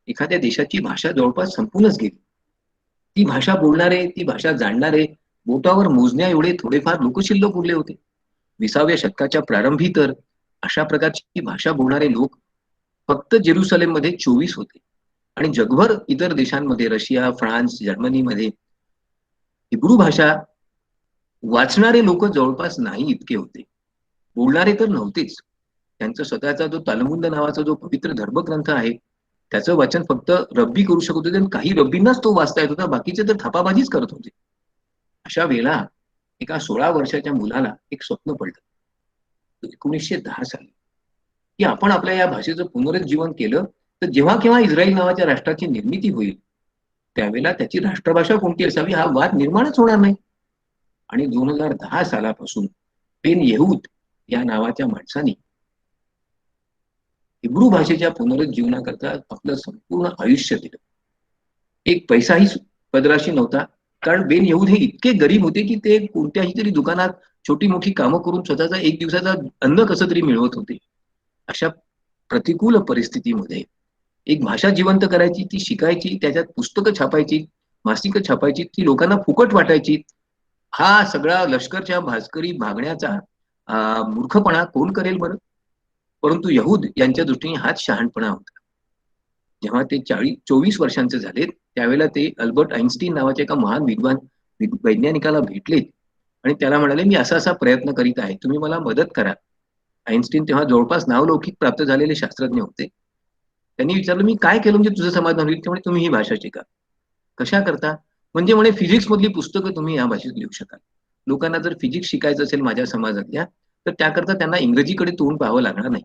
एखाद्या देशाची भाषा जवळपास संपूनच गेली. ती भाषा बोलणारे, ती भाषा जाणणारे बोटावर मोजण्या एवढे थोडेफार लोक शिल्लक उरले होते. 20व्या शतकाच्या प्रारंभी तर अशा प्रकारची भाषा बोलणारे लोक फक्त जेरुसलेममध्ये 24 होते. आणि जगभर इतर देशांमध्ये रशिया, फ्रान्स, जर्मनीमध्ये हिब्रू भाषा वाचणारे लोक जवळपास नाही इतके होते. बोलणारे तर नव्हतेच. त्यांचा स्वतःचा जो तालमुंड नावाचा जो पवित्र धर्मग्रंथ आहे, त्याचं वाचन फक्त रब्बी करू शकत होते आणि काही रब्बींनाच तो वाचता येत होता. बाकीचे तर थापाबाजीच करत होते. अशा वेळेला एका 16 वर्षाच्या मुलाला एक स्वप्न पडलं. 1910 साली, की आपण आपल्या या भाषेचं पुनरुज्जीवन केलं, तर जेव्हा केव्हा इस्रायल नावाच्या राष्ट्राची निर्मिती होईल, त्यावेळेला त्याची राष्ट्रभाषा कोणती असावी हा वाद निर्माणच होणार नाही. आणि 2010 सालापासून बेन येहूद या नावाच्या माणसाने हिब्रू भाषेच्या पुनरुज्जीवनाकरता आपलं संपूर्ण आयुष्य दिलं. एक पैसाही पदराशी नव्हता. कारण बेन येहूद हे इतके गरीब होते, की ते कोणत्याही तरी दुकानात छोटी मोठी कामं करून स्वतःचा एक दिवसाचा अन्न कसं तरी मिळवत होते. अशा प्रतिकूल परिस्थितीमध्ये एक भाषा जिवंत करायची, ती शिकायची, त्याच्यात पुस्तकं छापायची, मासिकं छापायची, ती लोकांना फुकट वाटायची. हा सगळा लष्करच्या भास्करी भागण्याचा मूर्खपणा कोण करेल बरं? परंतु यहूद यांच्या दृष्टीने हाच शहाणपणा होता. जेव्हा ते 24 वर्षांचे झालेत, त्यावेळेला ते अल्बर्ट आइन्स्टीन नावाच्या एका महान विद्वान वैज्ञानिकाला भेटले आणि त्याला म्हणाले, "मी असा-असा प्रयत्न करीत आहे. तुम्ही मला मदत करा." आइन्स्टीन तेव्हा जवळपास नावलौकिक प्राप्त झालेले शास्त्रज्ञ होते. त्यांनी विचारलं, "मी काय केलं म्हणजे तुझं समाधान होईल?" ते म्हणे, "तुम्ही ही भाषा शिका." "कशा करता?" म्हणजे म्हणे, "फिजिक्स मधली पुस्तकं तुम्ही या भाषेत लिहू शकाल. लोकांना जर फिजिक्स शिकायचं असेल माझ्या समाजातल्या, तर त्याकरता त्यांना इंग्रजीकडे तोंड पाहावं लागणार नाही."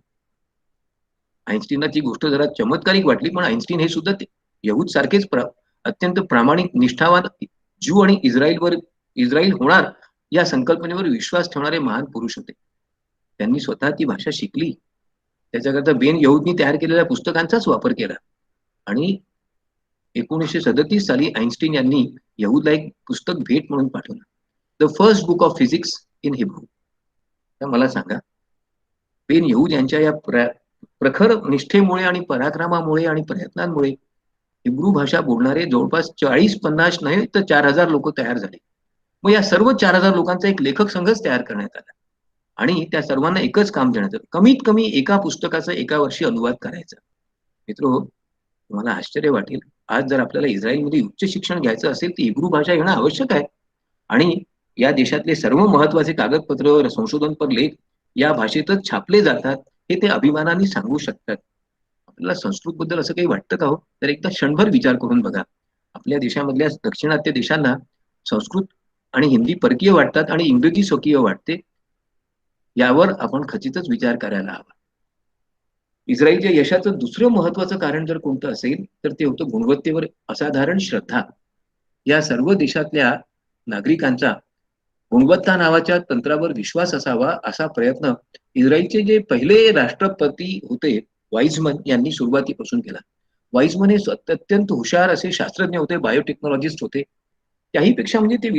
आइन्स्टीनला ती गोष्ट जरा चमत्कारिक वाटली, पण आइन्स्टीन हे सुद्धा ते यहूद सारखेच अत्यंत प्रामाणिक, निष्ठावान ज्यू आणि इस्रायल होणार या संकल्पनेवर विश्वास ठेवणारे महान पुरुष होते. त्यांनी स्वतः ती भाषा शिकली. त्याच्याकरता बेन यहूदनी तयार केलेल्या पुस्तकांचाच वापर केला आणि 1937 साली आइन्स्टीन यांनी यहूदला एक पुस्तक भेट म्हणून पाठवलं. The first book of physics in Hebrew. तर मला सांगा, बेन यहूद यांच्या या प्रखर निष्ठेमुळे आणि पराक्रमामुळे आणि प्रयत्नांमुळे हिब्रू भाषा बोलणारे जवळपास 40-50 नाही तर 4000 लोक तयार झाले. मग या सर्व 4000 लोकांचा एक लेखक संघच तयार करण्यात आला आणि त्या सर्वांना एकच काम देण्यात आलं. कमीत कमी एका पुस्तकाचा एका वर्षी अनुवाद करायचा. मित्र, तुम्हाला आश्चर्य वाटेल, आज जर आपल्याला इस्रायलमध्ये उच्च शिक्षण घ्यायचं असेल तर हिब्रू भाषा येणं आवश्यक आहे. आणि या देशातले सर्व महत्वाचे कागदपत्र, संशोधनपर लेख या भाषेतच छापले जातात, हे ते अभिमानाने सांगू शकतात. आपल्याला संस्कृत बद्दल असं काही वाटतं का हो? तर एकदा क्षणभर विचार करून बघा. आपल्या देशामधल्या दाक्षिणात्य देशांना संस्कृत आणि हिंदी परकीय वाटतात आणि इंग्रजी स्वकीय वाटते, यावर आपण खचितच विचार करायला हवा. इस्रायलच्या यशाचं दुसरं महत्वाचं कारण जर कोणतं असेल तर ते होतं गुणवत्तेवर असाधारण श्रद्धा. या सर्व देशातल्या नागरिकांचा गुणवत्ता नावाच्या तंत्रावर विश्वास असावा असा प्रयत्न इस्रायलचे जे पहिले राष्ट्रपती होते वाईझमन यांनी सुरुवातीपासून केला. वाईझमन हे अत्यंत हुशार असे शास्त्रज्ञ होते, बायोटेक्नॉलॉजिस्ट होते. त्याहीपेक्षा म्हणजे ते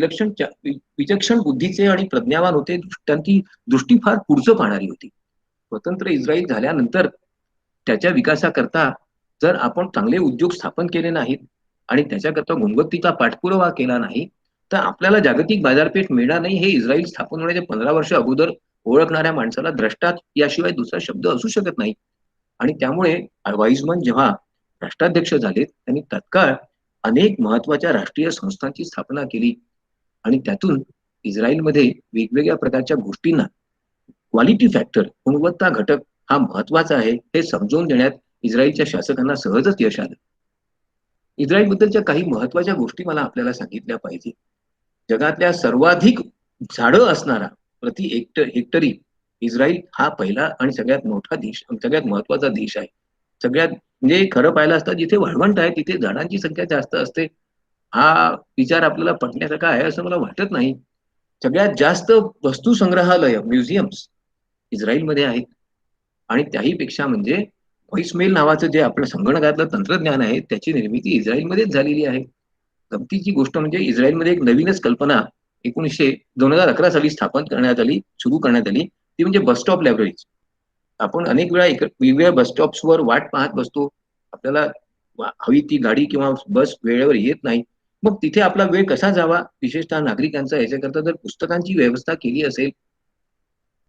विचक्षण बुद्धीचे आणि प्रज्ञावान होते. त्यांची दृष्टी फार पुढचं पाहणारी होती. स्वतंत्र इस्रायल झाल्यानंतर त्याच्या विकासाकरता जर आपण चांगले उद्योग स्थापन केले नाहीत आणि त्याच्याकरता गुणवत्तेचा पाठपुरावा केला नाही, तर आपल्याला जागतिक बाजारपेठ मिळणार नाही. हे इस्रायल स्थापन होण्याच्या 15 वर्ष अगोदर ओळखणाऱ्या माणसाला द्रष्टा याशिवाय दुसरा शब्द असू शकत नाही. आणि त्यामुळे वाईझमन जेव्हा राष्ट्राध्यक्ष झाले, त्यांनी तत्काळ अनेक महत्वाच्या राष्ट्रीय संस्थांची स्थापना केली आणि त्यातून इस्रायलमध्ये वेगवेगळ्या प्रकारच्या गोष्टींना क्वालिटी फॅक्टर, गुणवत्ता घटक हा महत्वाचा आहे हे समजून देण्यात इस्रायलच्या शासकांना सहजच यश आलं. इस्रायल बद्दलच्या काही महत्वाच्या गोष्टी मला आपल्याला सांगितल्या पाहिजे. जगातल्या सर्वाधिक झाडं असणारा प्रति हेक्टरी इस्रायल हा पहिला आणि सगळ्यात मोठा देश, सगळ्यात महत्वाचा देश आहे. सगळ्यात म्हणजे खरं पाहिलं असतं जिथे वाळवंट आहे तिथे झाडांची संख्या जास्त असते. हा विचार आपल्याला पटण्यासारखा आहे असं मला वाटत नाही. सगळ्यात जास्त वस्तू संग्रहालय म्युझियम्स इस्रायलमध्ये आहेत. आणि त्याही पेक्षा म्हणजे व्हॉइसमेल नावाचं जे आपलं संगणकातलं तंत्रज्ञान आहे त्याची निर्मिती इस्रायलमध्येच झालेली आहे. गमतीची गोष्ट म्हणजे इस्रायलमध्ये एक नवीनच कल्पना 2011 साली स्थापन करण्यात आली, सुरू करण्यात आली. ती म्हणजे बस स्टॉप लायब्ररीज. आपण अनेक वेळा वेगवेगळ्या बस स्टॉप्सवर वाट पाहत बसतो. आपल्याला हवी ती गाडी किंवा बस वेळेवर येत नाही. मग तिथे आपला वेळ कसा जावा, विशेषतः नागरिकांचा याच्याकरता जर पुस्तकांची व्यवस्था केली असेल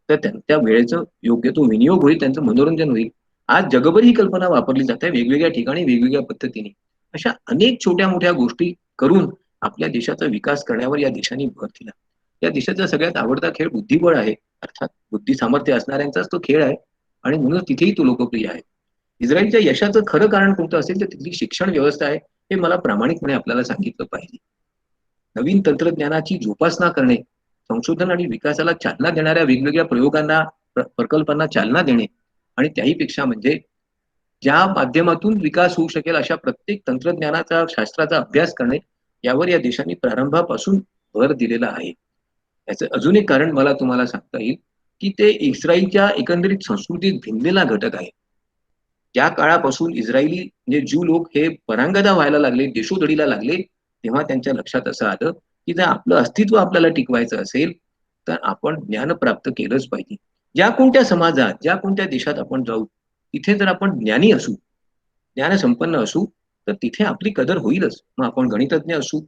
तर त्या वेळेचं योग्य तो विनियोग होईल, त्यांचं मनोरंजन होईल. आज जगभर ही कल्पना वापरली जाते वेगवेगळ्या ठिकाणी वेगवेगळ्या पद्धतीने. अशा अनेक छोट्या-मोठ्या गोष्टी करून आपल्या देशाचा विकास करण्यावर या देशाने भर दिला. या देशाचा सगळ्यात आवडता खेळ बुद्धिबळ आहे. अर्थात बुद्धी सामर्थ्य असणाऱ्यांचाच तो खेळ आहे आणि म्हणून तिथेही तो लोकप्रिय आहे. इस्रायलच्या यशाचं खरं कारण कोणतं असेल तर तिथली शिक्षण व्यवस्था आहे, हे मला प्रामाणिकपणे आपल्याला सांगितलं पाहिजे. नवीन तंत्रज्ञानाची जोपासना करणे, संशोधन आणि विकासाला चालना देणाऱ्या वेगवेगळ्या प्रयोगांना, प्रकल्पांना चालना देणे आणि त्याही पेक्षा म्हणजे ज्या माध्यमातून विकास होऊ शकेल अशा प्रत्येक तंत्रज्ञानाचा, शास्त्राचा अभ्यास करणे, यावर या देशाने प्रारंभापासून भर दिलेला आहे. याचं अजून एक कारण मला तुम्हाला सांगता येईल, की ते इस्रायलच्या एकंदरीत संस्कृतीत भिनलेला घटक आहे. ज्या काळापासून इस्रायली म्हणजे ज्यू लोक हे परांगदा व्हायला लागले, देशोधडीला लागले, तेव्हा त्यांच्या लक्षात असं आलं, की जर आपलं अस्तित्व आपल्याला टिकवायचं असेल, तर आपण ज्ञान प्राप्त केलंच पाहिजे. ज्या कोणत्या समाजात, ज्या कोणत्या देशात आपण जाऊ, तिथे जर आपण ज्ञानी असू, ज्ञानसंपन्न असू, तर तिथे आपली कदर होईलच. मग आपण गणितज्ञ असू,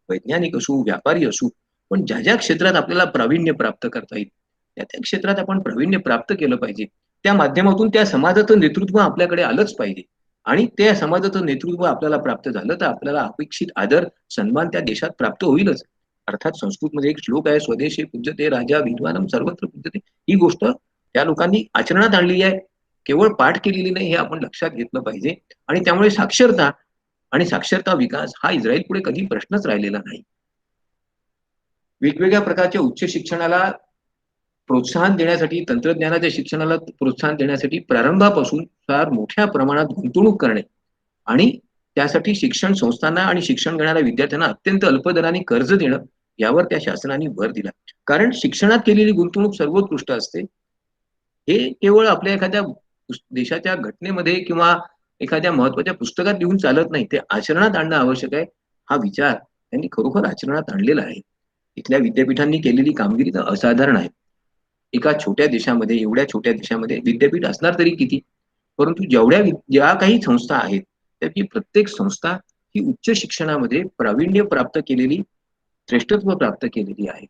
वैज्ञानिक असू, व्यापारी असू, पण ज्या क्षेत्रात आपल्याला प्रावीण्य प्राप्त करता येईल, त्या क्षेत्रात आपण प्रावीण्य प्राप्त केलं पाहिजे. त्या माध्यमातून त्या समाजाचं नेतृत्व आपल्याकडे आलंच पाहिजे आणि त्या समाजाचं नेतृत्व आपल्याला प्राप्त झालं तर आपल्याला अपेक्षित आदर, सन्मान त्या देशात प्राप्त होईलच. अर्थात संस्कृतमध्ये एक श्लोक आहे, स्वदेशी पूज्यते राजा विद्वानम सर्वत्र पूज्यते. ही गोष्ट त्या लोकांनी आचरणात आणली आहे, केवळ पाठ केलेली नाही हे आपण लक्षात घेतलं पाहिजे. आणि त्यामुळे साक्षरता आणि साक्षरता विकास हा इस्रायल पुढे कधी प्रश्नच राहिलेला नाही. वेगवेगळ्या प्रकारच्या उच्च शिक्षणाला प्रोत्साहन देण्यासाठी, तंत्रज्ञानाच्या शिक्षणाला प्रोत्साहन देण्यासाठी प्रारंभापासून फार मोठ्या प्रमाणात गुंतवणूक करणे आणि त्यासाठी शिक्षण संस्थांना आणि शिक्षण घेणाऱ्या विद्यार्थ्यांना अत्यंत अल्प दराने कर्ज देणं, यावर त्या शासनाने भर दिला. कारण शिक्षणात केलेली गुंतवणूक सर्वोत्कृष्ट असते. हे केवळ आपल्या एखाद्या देशाच्या घटनेमध्ये किंवा एखाद्या महत्वाच्या पुस्तकात लिहून चालत नाही. ते आचरणात आणणं आवश्यक आहे. हा विचार त्यांनी खरोखर आचरणात आणलेला आहे. इथल्या विद्यापीठांनी केलेली कामगिरी तर असाधारण आहे. एका छोट्या देशामध्ये, एवढ्या छोट्या देशामध्ये विद्यापीठ असणार तरी किती? परंतु ज्या काही संस्था आहेत, त्यापैकी प्रत्येक संस्था ही उच्च शिक्षणामध्ये प्रावीण्य प्राप्त केलेली, श्रेष्ठत्व प्राप्त केलेली आहे.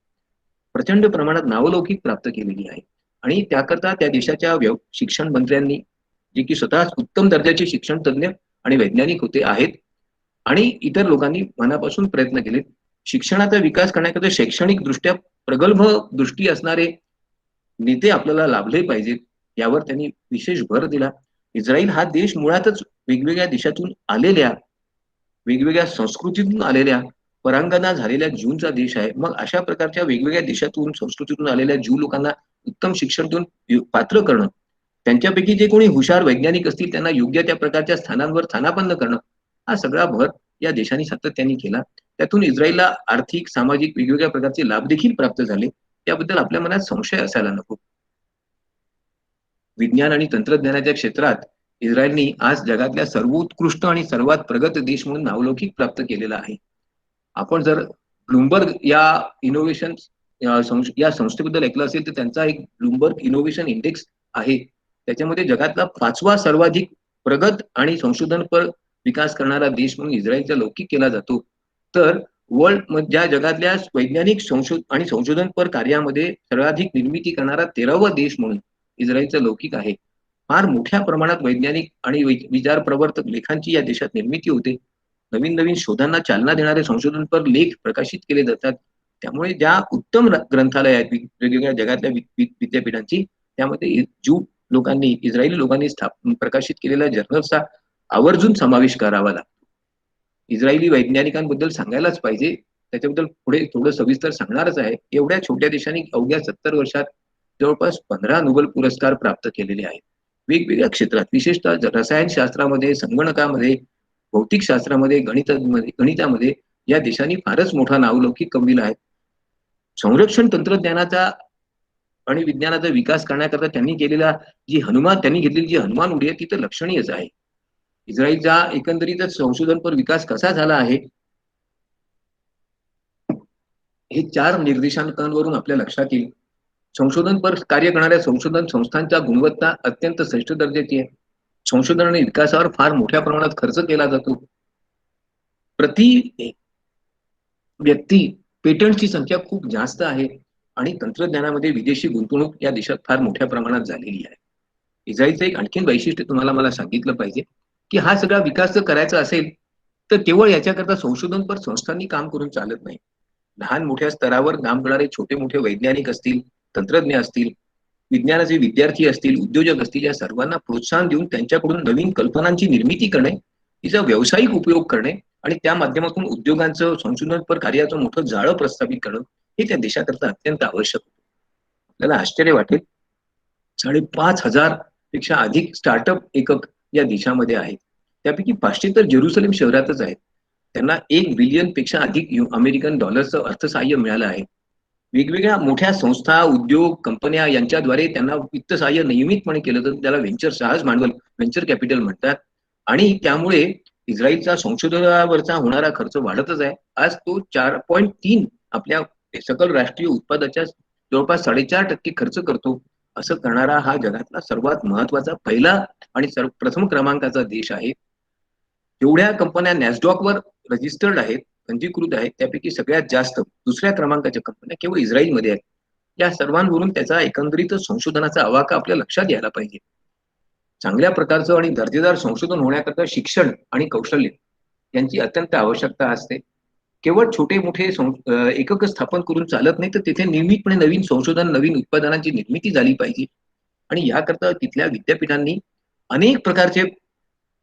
प्रचंड प्रमाणात नावलौकिक प्राप्त केलेली आहे. आणि त्याकरता त्या देशाच्या शिक्षण मंत्र्यांनी, जे की स्वतः उत्तम दर्जाचे शिक्षण तज्ञ आणि वैज्ञानिक होते आहेत, आणि इतर लोकांनी मनापासून प्रयत्न केले. शिक्षणाचा विकास करण्याकरता शैक्षणिक दृष्ट्या प्रगल्भ दृष्टी असणारे नेते आपल्याला लाभले पाहिजेत, यावर त्यांनी विशेष भर दिला. इस्रायल हा देश मुळातच वेगवेगळ्या देशातून आलेल्या, वेगवेगळ्या संस्कृतीतून आलेल्या परांगणा झालेल्या ज्यूंचा देश आहे. मग अशा प्रकारच्या वेगवेगळ्या देशातून, संस्कृतीतून आलेल्या ज्यू लोकांना उत्तम शिक्षण देऊन पात्र करणं, त्यांच्यापैकी जे कोणी हुशार वैज्ञानिक असतील त्यांना योग्य त्या प्रकारच्या स्थानांवर स्थानापन्न करणं, हा सगळा भर या देशांनी सातत्याने केला. त्यातून इस्रायलला आर्थिक, सामाजिक वेगवेगळ्या प्रकारचे लाभ देखील प्राप्त झाले. त्याबद्दल आपल्या मनात संशय असायला नको. विज्ञान आणि तंत्रज्ञानाच्या क्षेत्रात इस्रायलने आज जगातल्या सर्वोत्कृष्ट आणि सर्वात प्रगत देश म्हणून नावलौकिक प्राप्त केलेला आहे. आपण जर ब्लूमबर्ग या इनोव्हेशन या संस्थेबद्दल ऐकलं असेल तर त्यांचा एक ब्लूमबर्ग इनोव्हेशन इंडेक्स आहे. त्याच्यामध्ये जगातला 5वा सर्वाधिक प्रगत आणि संशोधनपर विकास करणारा देश म्हणून इस्रायलचा लौकिक केला जातो. तर ज्या जगातल्या वैज्ञानिक आणि संशोधनपर कार्यामध्ये सर्वाधिक निर्मिती करणारा 13वा देश म्हणून इस्रायलचा लौकिक आहे. फार मोठ्या प्रमाणात वैज्ञानिक आणि विचार प्रवर्तक लेखांची या देशात निर्मिती होते. नवीन नवीन शोधांना चालना देणारे संशोधनपर लेख प्रकाशित केले जातात. त्यामुळे ज्या उत्तम ग्रंथालय आहेत वेगवेगळ्या जगातल्या विद्यापीठांची, त्यामध्ये ज्यू लोकांनी, इस्रायली लोकांनी प्रकाशित केलेल्या जर्नल्सचा आवर्जून समावेश करावा लागतो. इस्रायली वैज्ञानिकांबद्दल सांगायलाच पाहिजे. त्याच्याबद्दल पुढे थोडं सविस्तर सांगणारच आहे. एवढ्या छोट्या देशांनी अवघ्या 70 वर्षात जवळपास 15 नोबेल पुरस्कार प्राप्त केलेले आहेत. वेगवेगळ्या क्षेत्रात, विशेषतः रसायनशास्त्रामध्ये, संगणकामध्ये, भौतिकशास्त्रामध्ये, गणितामध्ये या देशांनी फारच मोठा नावलौकिक कमविला आहे. संरक्षण तंत्रज्ञानाचा आणि विज्ञानाचा विकास करण्याकरता त्यांनी घेतलेली जी हनुमान उडी आहे ती तर लक्षणीयच आहे. इस्रायलचा एकंदरीतच संशोधनपर विकास कसा झाला आहे हे 4 निर्देशांकांवरून आपल्या लक्षात येईल. संशोधनपर कार्य करणाऱ्या संशोधन संस्थांच्या गुणवत्ता अत्यंत श्रेष्ठ दर्जाची आहे. संशोधन आणि विकासावर फार मोठ्या प्रमाणात खर्च केला जातो. प्रति व्यक्ती पेटंटची संख्या खूप जास्त आहे आणि तंत्रज्ञानामध्ये विदेशी गुंतवणूक या देशात फार मोठ्या प्रमाणात झालेली आहे. इस्रायलचं एक आणखीन वैशिष्ट्य तुम्हाला मला सांगितलं पाहिजे की हा सगळा विकास जर करायचा असेल तर केवळ याच्याकरता संशोधनपर संस्थांनी काम करून चालत नाही. लहान मोठ्या स्तरावर काम करणारे छोटे मोठे वैज्ञानिक असतील, तंत्रज्ञ असतील, विज्ञानाचे विद्यार्थी असतील, उद्योजक असतील, या सर्वांना प्रोत्साहन देऊन त्यांच्याकडून नवीन कल्पनांची निर्मिती करणे, तिचा व्यावसायिक उपयोग करणे आणि त्या माध्यमातून उद्योगांचं संशोधनपर कार्याचं मोठं जाळं प्रस्थापित करणं हे त्या देशाकरता अत्यंत आवश्यक होतं. आपल्याला आश्चर्य वाटेल, 5,500 पेक्षा अधिक स्टार्टअप एकक या देशामध्ये आहेत. त्यापैकी 500 तर जेरुसलेम शहरातच आहेत. त्यांना 1 बिलियन पेक्षा अधिक अमेरिकन डॉलर्सचं अर्थसहाय्य मिळालं आहे. वेगवेगळ्या मोठ्या संस्था, उद्योग, कंपन्या यांच्याद्वारे त्यांना वित्त सहाय्य नियमितपणे केलं जातं. त्याला सहज भांडवल, व्हेंचर कॅपिटल म्हणतात. आणि त्यामुळे इस्रायलचा संशोधनावरचा होणारा खर्च वाढतच आहे. आज तो 4.3 आपल्या सकल राष्ट्रीय उत्पादनाच्या जवळपास 4.5% खर्च करतो. असं करणारा हा जगातला सर्वात महत्वाचा पहिला आणि प्रथम क्रमांकाचा देश आहे. जेवढ्या कंपन्या नॅसडॉकवर रजिस्टर्ड आहेत, पंजीकृत आहेत, त्यापैकी सगळ्यात जास्त दुसऱ्या क्रमांकाच्या कंपन्या केवळ इस्रायलमध्ये आहेत. या सर्वांवरून त्याचा एकंदरीत संशोधनाचा आवाका आपल्या लक्षात यायला पाहिजे. चांगल्या प्रकारचं आणि दर्जेदार संशोधन होण्याकरता शिक्षण आणि कौशल्य यांची अत्यंत आवश्यकता असते. केवळ छोटे मोठे एकक स्थापन करून चालत नाही, तर तिथे नियमितपणे नवीन संशोधन, नवीन उत्पादनांची निर्मिती झाली पाहिजे. आणि याकरता तिथल्या विद्यापीठांनी अनेक प्रकारचे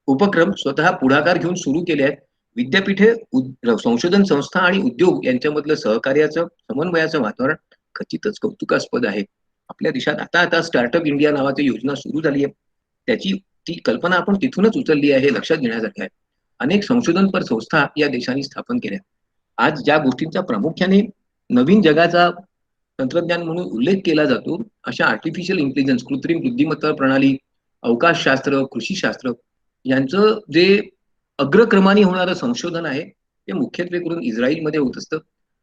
उपक्रम स्वतः पुढाकार घेऊन सुरू केले आहेत. विद्यापीठे, संशोधन संस्था आणि उद्योग यांच्यामधलं सहकार्याचं, समन्वयाचं वातावरण खचितच कौतुकास्पद आहे. आपल्या देशात आता स्टार्टअप इंडिया नावाची योजना सुरू झाली आहे. ती कल्पना आपण तिथूनच उचलली आहे, हे लक्षात घेण्यासारखं आहे. अनेक संशोधनपर संस्था या देशांनी स्थापन केल्या. आज ज्या गोष्टींचा प्रामुख्याने नवीन जगाचा तंत्रज्ञान म्हणून उल्लेख केला जातो, अशा आर्टिफिशियल इंटेलिजन्स, कृत्रिम बुद्धिमत्ता प्रणाली, अवकाशशास्त्र, कृषीशास्त्र यांचं जे अग्रक्रमाने होणारं संशोधन आहे ते मुख्यत्वे करून इस्रायलमध्ये होत असतं.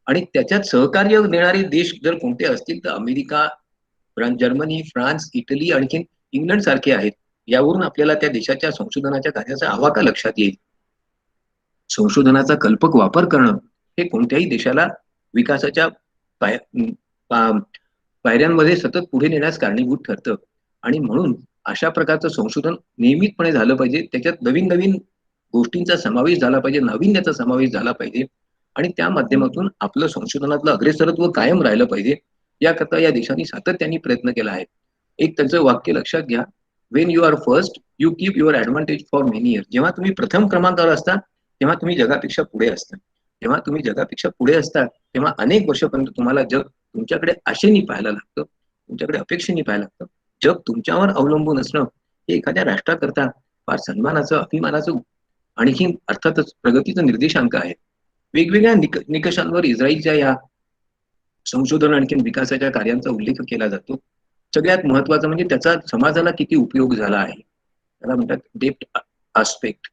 आणि त्याच्यात सहकार्य देणारे देश जर कोणते असतील तर अमेरिका, जर्मनी, फ्रान्स, इटली, आणखीन इंग्लंड सारखे आहेत. यावरून आपल्याला त्या देशाच्या संशोधनाच्या कार्याचा आवाका लक्षात येईल. संशोधनाचा कल्पक वापर करणं हे कोणत्याही देशाला विकासाच्या पायऱ्यांमध्ये सतत पुढे नेण्यास कारणीभूत ठरतं. आणि म्हणून अशा प्रकारचं संशोधन नियमितपणे झालं पाहिजे. त्याच्यात नवीन नवीन गोष्टींचा समावेश झाला पाहिजे, नाविन्याचा समावेश झाला पाहिजे आणि त्या माध्यमातून आपलं संशोधनातलं अग्रेसरत्व कायम राहिलं पाहिजे. याकरता या देशांनी सातत्याने प्रयत्न केला आहे. एक त्यांचं वाक्य लक्षात घ्या, when you are first you keep your advantage for many years. जेव्हा तुम्ही प्रथम क्रमांकावर असता तेव्हा तुम्ही जगापेक्षा पुढे असता. जेव्हा तुम्ही जगापेक्षा पुढे असता तेव्हा अनेक वर्षापर्यंत तुम्हाला जग तुमच्याकडे आशेने पाहायला लागतं, तुमच्याकडे अपेक्षेने पाहायला लागतं. जग तुमच्यावर अवलंबून असणं हे एखाद्या राष्ट्राकरता फार सन्मानाचं, अभिमानाचं, आणखी अर्थातच प्रगतीचं निर्देशांक आहे. वेगवेगळ्या निकषांवर इस्रायलच्या या संशोधन आणखी विकासाच्या कार्यांचा उल्लेख केला जातो. सगळ्यात महत्वाचं म्हणजे त्याचा समाजाला किती उपयोग झाला आहे. त्याला म्हणतात डेप्थ आस्पेक्ट.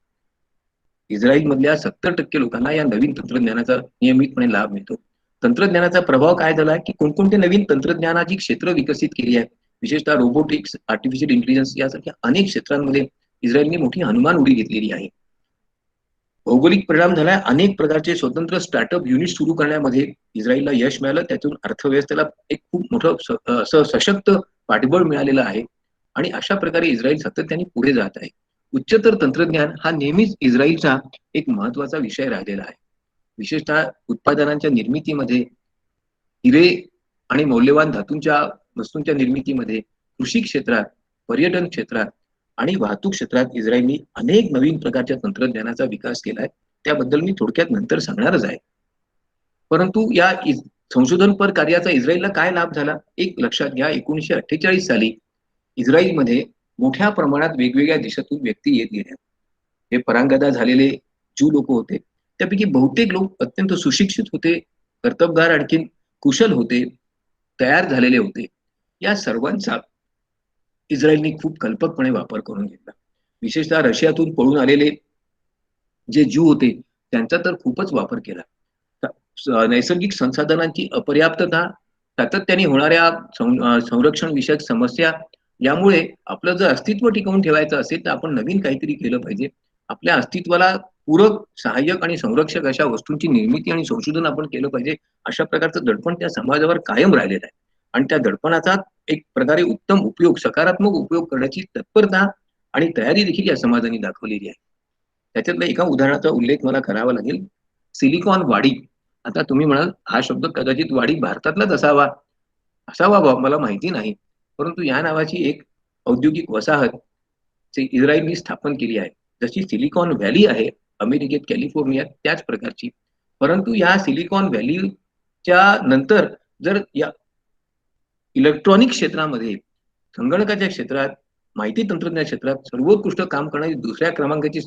इस्रायल मधल्या 70% लोकांना या नवीन तंत्रज्ञानाचा नियमितपणे लाभ मिळतो. तंत्रज्ञानाचा प्रभाव काय झाला की कोणकोणते नवीन तंत्रज्ञानाची क्षेत्र विकसित केली आहेत. विशेषतः रोबोटिक्स, आर्टिफिशियल इंटेलिजन्स यासारख्या अनेक क्षेत्रांमध्ये इस्रायलने मोठी हनुमान उडी घेतलेली आहे. भौगोलिक परिणाम झालाय. अनेक प्रकारचे स्वतंत्र स्टार्टअप युनिट सुरू करण्यामध्ये इस्रायलला यश मिळालं. त्यातून अर्थव्यवस्थेला एक खूप मोठं असं सशक्त पाठबळ मिळालेलं आहे आणि अशा प्रकारे इस्रायल सातत्याने पुढे जात आहे. उच्चतर तंत्रज्ञान हा नेहमीच इस्रायलचा एक महत्वाचा विषय राहिलेला आहे. विशेषतः उत्पादनांच्या निर्मितीमध्ये, हिरे आणि मौल्यवान धातूंच्या वस्तूंच्या निर्मितीमध्ये, कृषी क्षेत्रात, पर्यटन क्षेत्रात आणि वाहतूक क्षेत्रात इस्रायलने अनेक नवीन प्रकारच्या तंत्रज्ञानाचा विकास केलाय. त्याबद्दल मी थोडक्यात नंतर सांगणारच आहे. परंतु या संशोधनपर कार्याचा इस्रायलला काय लाभ झाला एक लक्षात घ्या. 1948 साली इस्रायलमध्ये मोठ्या प्रमाणात वेगवेगळ्या देशातून व्यक्ती येत गेल्या. हे परांगदा झालेले ज्यू लोक होते. त्यापैकी बहुतेक लोक अत्यंत सुशिक्षित होते, कर्तबगार आणखी कुशल होते, तयार झालेले होते. या सर्वांचा इस्रायलने खूप कल्पकपणे वापर करून घेतला. विशेषतः रशियातून पळून आलेले जे ज्यू होते त्यांचा तर खूपच वापर केला. नैसर्गिक संसाधनांची अपर्याप्तता, सातत्याने होणाऱ्या संरक्षण विषयक समस्या यामुळे आपलं जर अस्तित्व टिकवून ठेवायचं असेल तर आपण नवीन काहीतरी केलं पाहिजे. आपल्या अस्तित्वाला पूरक, सहाय्यक आणि संरक्षक अशा वस्तूंची निर्मिती आणि संशोधन आपण केलं पाहिजे. अशा प्रकारचं दडपण त्या समाजावर कायम राहिलेलं आहे आणि त्या दडपणाचा एक प्रकारे उत्तम उपयोग, सकारात्मक उपयोग करण्याची तत्परता आणि तयारी देखील या समाजाने दाखवलेली आहे. त्याच्यातल्या एका उदाहरणाचा उल्लेख मला करावा लागेल. सिलिकॉन वाडी. आता तुम्ही म्हणाल हा शब्द कदाचित वाडी भारतातलाच असावा, मला माहिती नाही. परंतु या नावाची एक औद्योगिक वसाहत इस्रायलने स्थापन केली आहे. जशी सिलिकॉन व्हॅली आहे अमेरिकेत, कॅलिफोर्नियात, त्याच प्रकारची. परंतु या सिलिकॉन व्हॅलीच्या नंतर जर या इलेक्ट्रॉनिक क्षेत्रामध्ये, संगणकाच्या क्षेत्रात, माहिती तंत्रज्ञान क्षेत्रात सर्वोत्कृष्ट काम करणारी दुसऱ्या क्रमांकाची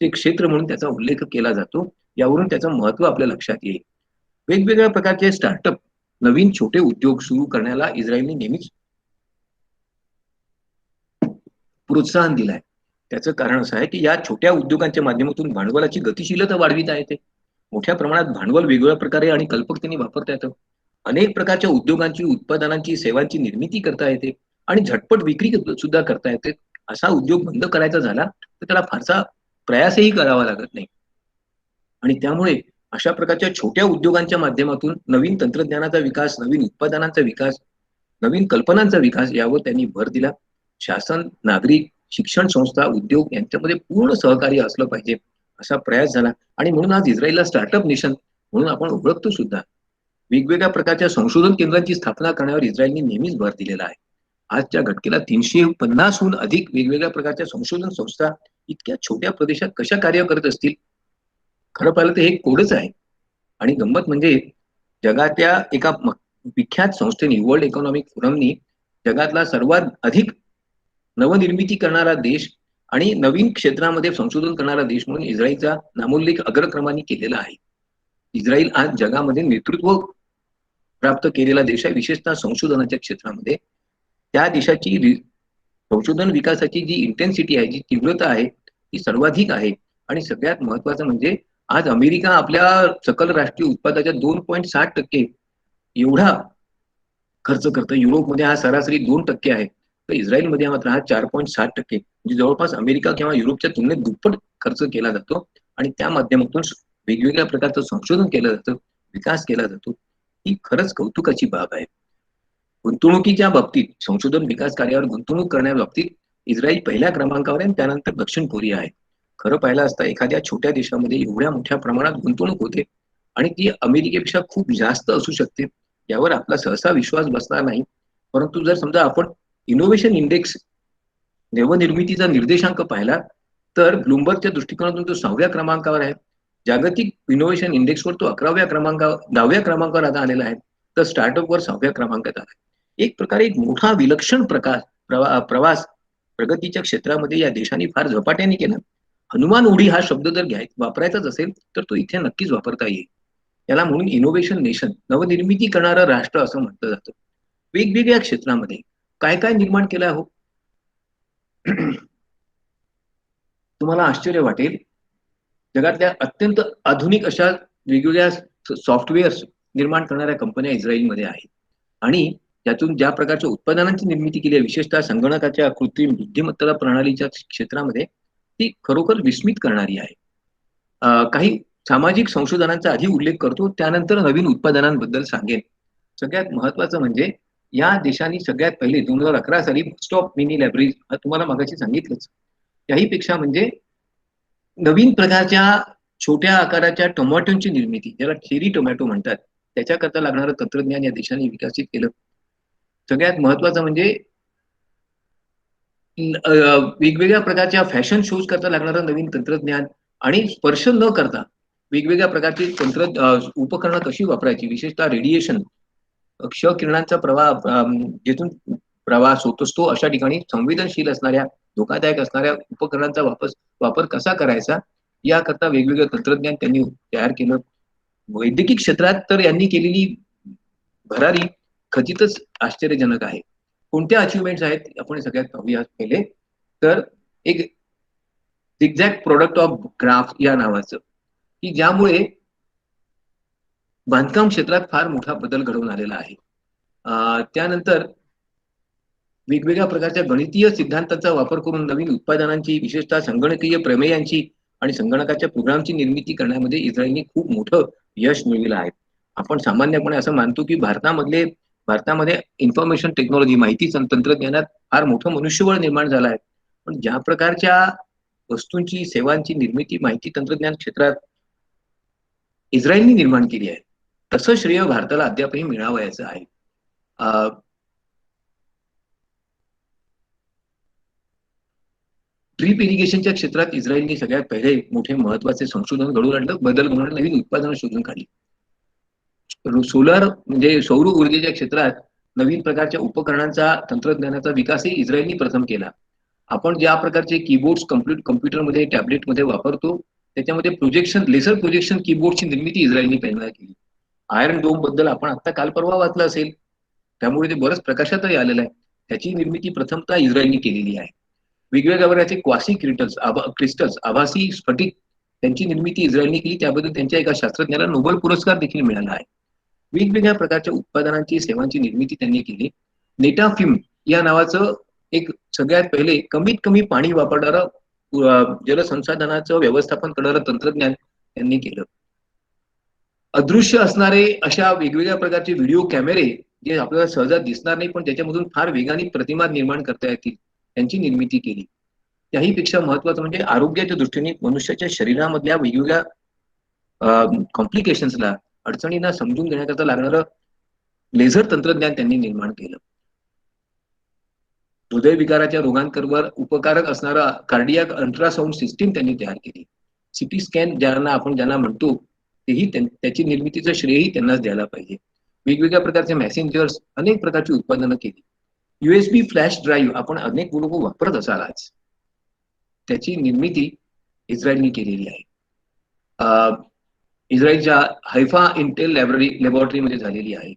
ते क्षेत्र म्हणून त्याचा उल्लेख केला जातो. यावरून त्याचं महत्व आपल्या लक्षात येईल. वेगवेगळ्या प्रकारचे स्टार्टअप, नवीन छोटे उद्योग सुरू करण्याला इस्रायलने नेहमीच प्रोत्साहन दिलंय. त्याचं कारण असं आहे की या छोट्या उद्योगांच्या माध्यमातून भांडवलाची गतिशीलता वाढविता येते. मोठ्या प्रमाणात भांडवल वेगवेगळ्या प्रकारे आणि कल्पकतेने वापरता येतं. अनेक प्रकारच्या उद्योगांची, उत्पादनांची, सेवांची निर्मिती करता येते आणि झटपट विक्री सुद्धा करता येते. असा उद्योग बंद करायचा झाला तर त्याला फारसा प्रयासही करावा लागत नाही आणि त्यामुळे अशा प्रकारच्या छोट्या उद्योगांच्या माध्यमातून नवीन तंत्रज्ञानाचा विकास, नवीन उत्पादनांचा विकास, नवीन कल्पनांचा विकास यावर त्यांनी भर दिला. शासन, नागरिक, शिक्षण संस्था, उद्योग यांच्यामध्ये पूर्ण सहकार्य असलं पाहिजे असा प्रयास झाला आणि म्हणून आज इस्रायलला स्टार्टअप नेशन म्हणून आपण ओळखतो सुद्धा. वेगवेगळ्या प्रकारच्या संशोधन केंद्रांची स्थापना करण्यावर इस्रायलने नेहमीच भर दिलेला आहे. आजच्या घटकेला 350हून अधिक वेगवेगळ्या प्रकारच्या संशोधन संस्था इतक्या छोट्या प्रदेशात कशा कार्य करत असतील. खरं पाहिलं तर हे कोडच आहे. आणि गंमत म्हणजे जगातल्या एका विख्यात संस्थेने, वर्ल्ड इकॉनॉमिक फोरमनी जगातला सर्वात अधिक नवनिर्मिती करणारा देश आणि नवीन क्षेत्रामध्ये संशोधन करणारा देश म्हणून इस्रायलचा नामोल्लेख अग्रक्रमाने केलेला आहे. इस्रायल आज जगामध्ये नेतृत्व प्राप्त केलेला देश आहे, विशेषतः संशोधनाच्या क्षेत्रामध्ये. त्या देशाची संशोधन विकासाची जी इंटेन्सिटी आहे, जी तीव्रता आहे, ती सर्वाधिक आहे. आणि सगळ्यात महत्वाचं म्हणजे आज अमेरिका आपल्या सकल राष्ट्रीय उत्पादनाच्या 2.7% एवढा खर्च करतं. युरोपमध्ये हा सरासरी 2% आहे, तर इस्रायलमध्ये मात्र हा 4.7%, म्हणजे जवळपास अमेरिका किंवा युरोपच्या तुलनेत दुप्पट खर्च केला जातो आणि त्या माध्यमातून वेगवेगळ्या प्रकारचं संशोधन केलं जातं, विकास केला जातो. ही खरंच कौतुकाची बाब आहे. गुंतवणुकीच्या बाबतीत, संशोधन विकास कार्यावर गुंतवणूक करण्याच्या बाबतीत इस्रायल पहिल्या क्रमांकावर आहे आणि त्यानंतर दक्षिण कोरिया आहे. खरं पाहिलं असता एखाद्या छोट्या देशामध्ये एवढ्या मोठ्या प्रमाणात गुंतवणूक होते आणि ती अमेरिकेपेक्षा खूप जास्त असू शकते यावर आपला सहसा विश्वास बसणार नाही. परंतु जर समजा आपण इनोव्हेशन इंडेक्स, नवनिर्मितीचा निर्देशांक पाहिला तर ब्लूमबर्गच्या दृष्टिकोनातून तो 6व्या क्रमांकावर आहे. जागतिक इनोव्हेशन इंडेक्सवर तो 10व्या क्रमांकावर आता आलेला आहे. तर स्टार्टअपवर 6व्या क्रमांकात आला. एक प्रकारे एक मोठा विलक्षण प्रवास प्रगतीच्या क्षेत्रामध्ये या देशाने फार झपाट्याने केला. हनुमान उडी हा शब्द जर वापरायचाच असेल तर तो इथे नक्कीच वापरता येईल. याला म्हणून इनोव्हेशन नेशन, नवनिर्मिती करणारं राष्ट्र असं म्हटलं जातं. वेगवेगळ्या क्षेत्रामध्ये काय काय निर्माण केलं हो. तुम्हाला आश्चर्य वाटेल, जगातल्या अत्यंत आधुनिक अशा वेगवेगळ्या सॉफ्टवेअर्स निर्माण करणाऱ्या कंपन्या इस्रायलमध्ये आहेत. आणि त्यातून ज्या प्रकारच्या उत्पादनांची निर्मिती केली आहे, विशेषतः संगणकाच्या कृत्रिम बुद्धिमत्ता प्रणालीच्या क्षेत्रामध्ये, ती खरोखर विस्मित करणारी आहे. काही सामाजिक संशोधनांचा आधी उल्लेख करतो, त्यानंतर नवीन उत्पादनांबद्दल सांगेन. सगळ्यात महत्वाचं म्हणजे या देशाने सगळ्यात पहिले 2011 साली स्टॉप मिनी लायब्ररी तुम्हाला मगाशी सांगितलंच. त्याही पेक्षा म्हणजे नवीन प्रकारच्या छोट्या आकाराच्या टोमॅटोची निर्मिती, ज्याला चेरी टोमॅटो म्हणतात, त्याच्याकरता लागणारं तंत्रज्ञान या देशाने विकसित केलं. सगळ्यात महत्वाचं म्हणजे वेगवेगळ्या प्रकारच्या फॅशन शोज करता लागणारं नवीन तंत्रज्ञान आणि स्पर्श न करता वेगवेगळ्या प्रकारची उपकरणं कशी वापरायची, विशेषतः रेडिएशन, क्ष किरणांचा जिथून प्रवास होत असतो अशा ठिकाणी संवेदनशील असणाऱ्या, धोकादायक असणाऱ्या उपकरणांचा वापर कसा करायचा, याकरता वेगवेगळं तंत्रज्ञान त्यांनी तयार केलं. वैद्यकीय क्षेत्रात तर यांनी केलेली भरारी खचितच आश्चर्यजनक आहे. कोणत्या अचिव्हमेंट्स आहेत आपण सगळ्यात पाहूया. पहिले तर एक झिगझॅग प्रोडक्ट ऑफ ग्राफ या नावाचं, की ज्यामुळे बांधकाम क्षेत्रात फार मोठा बदल घडवून आलेला आहे. त्यानंतर वेगवेगळ्या प्रकारच्या गणितीय सिद्धांताचा वापर करून नवीन उत्पादनांची, विशेषतः संगणकीय प्रमेयांची आणि संगणकाच्या प्रोग्रामची निर्मिती करण्यामध्ये इस्रायलने खूप मोठं यश मिळविलं आहे. आपण सामान्यपणे असं मानतो की भारतामध्ये इन्फॉर्मेशन टेक्नॉलॉजी, माहिती तंत्रज्ञानात फार मोठं मनुष्यबळ निर्माण झालं आहे. पण ज्या प्रकारच्या वस्तूंची, सेवांची निर्मिती माहिती तंत्रज्ञान क्षेत्रात इस्रायलने निर्माण केली आहे, तसं श्रेय भारताला अद्यापही मिळावयाचं आहे. ड्रीप इरिगेशनच्या क्षेत्रात इस्रायलने सगळ्यात पहिले मोठे महत्वाचे संशोधन घडवून आणलं, बदल घडवून नवीन उत्पादनं शोधून काढली. सोलर म्हणजे सौर ऊर्जेच्या क्षेत्रात नवीन प्रकारच्या उपकरणांचा, तंत्रज्ञानाचा विकासही इस्रायलने प्रथम केला. आपण ज्या प्रकारचे कीबोर्ड्स कम्प्युटरमध्ये, टॅबलेटमध्ये वापरतो, त्याच्यामध्ये लेसर प्रोजेक्शन कीबोर्डची निर्मिती इस्रायलने पहिल्यांदा केली. आयर्न डोम बद्दल आपण आता काल परवा वाचलं असेल, त्यामुळे ते बरंच प्रकाशातही आलेलं आहे. त्याची निर्मिती प्रथमतः इस्रायलने केलेली आहे. वेगवेगळ्या प्रकारचे क्वासी क्रिस्टल्स, आभासी स्फटिक, त्यांची निर्मिती इस्रायलने केली. त्याबद्दल त्यांच्या एका शास्त्रज्ञाला नोबेल पुरस्कार देखील मिळाला आहे. वेगवेगळ्या प्रकारच्या उत्पादनांची, सेवांची निर्मिती त्यांनी केली. नेटाफिम या नावाचं एक सगळ्यात पहिले कमीत कमी पाणी वापरणारं जलसंसाधनाचं व्यवस्थापन करणारं तंत्रज्ञान त्यांनी केलं. अदृश्य असणारे अशा वेगवेगळ्या प्रकारचे व्हिडिओ कॅमेरे, जे आपल्याला सहजात दिसणार नाही पण त्याच्यामधून फार वेगाने प्रतिमा निर्माण करता येतील, त्यांची निर्मिती केली. त्याही पेक्षा महत्वाचं म्हणजे आरोग्याच्या दृष्टीने मनुष्याच्या शरीरामधल्या वेगवेगळ्या कॉम्प्लिकेशन्सला, अडचणींना समजून घेण्याकरता लागणारं लेझर तंत्रज्ञान त्यांनी निर्माण केलं. हृदयविकाराच्या रोगांवर उपकारक असणारा कार्डियाक अल्ट्रासाऊंड सिस्टीम त्यांनी तयार केली. सिटी स्कॅन ज्यांना म्हणतो, तेही त्याची निर्मितीचं श्रेयही त्यांनाच द्यायला पाहिजे. वेगवेगळ्या प्रकारचे मेसेंजर्स, अनेक प्रकारची उत्पादनं केली. USB फ्लॅश ड्राईव्ह आपण अनेक लोक वापरत असाल आज, त्याची निर्मिती इस्रायलने केलेली आहे. इस्रायलच्या हैफा इंटेल लॅबोरेटरीमध्ये झालेली आहे.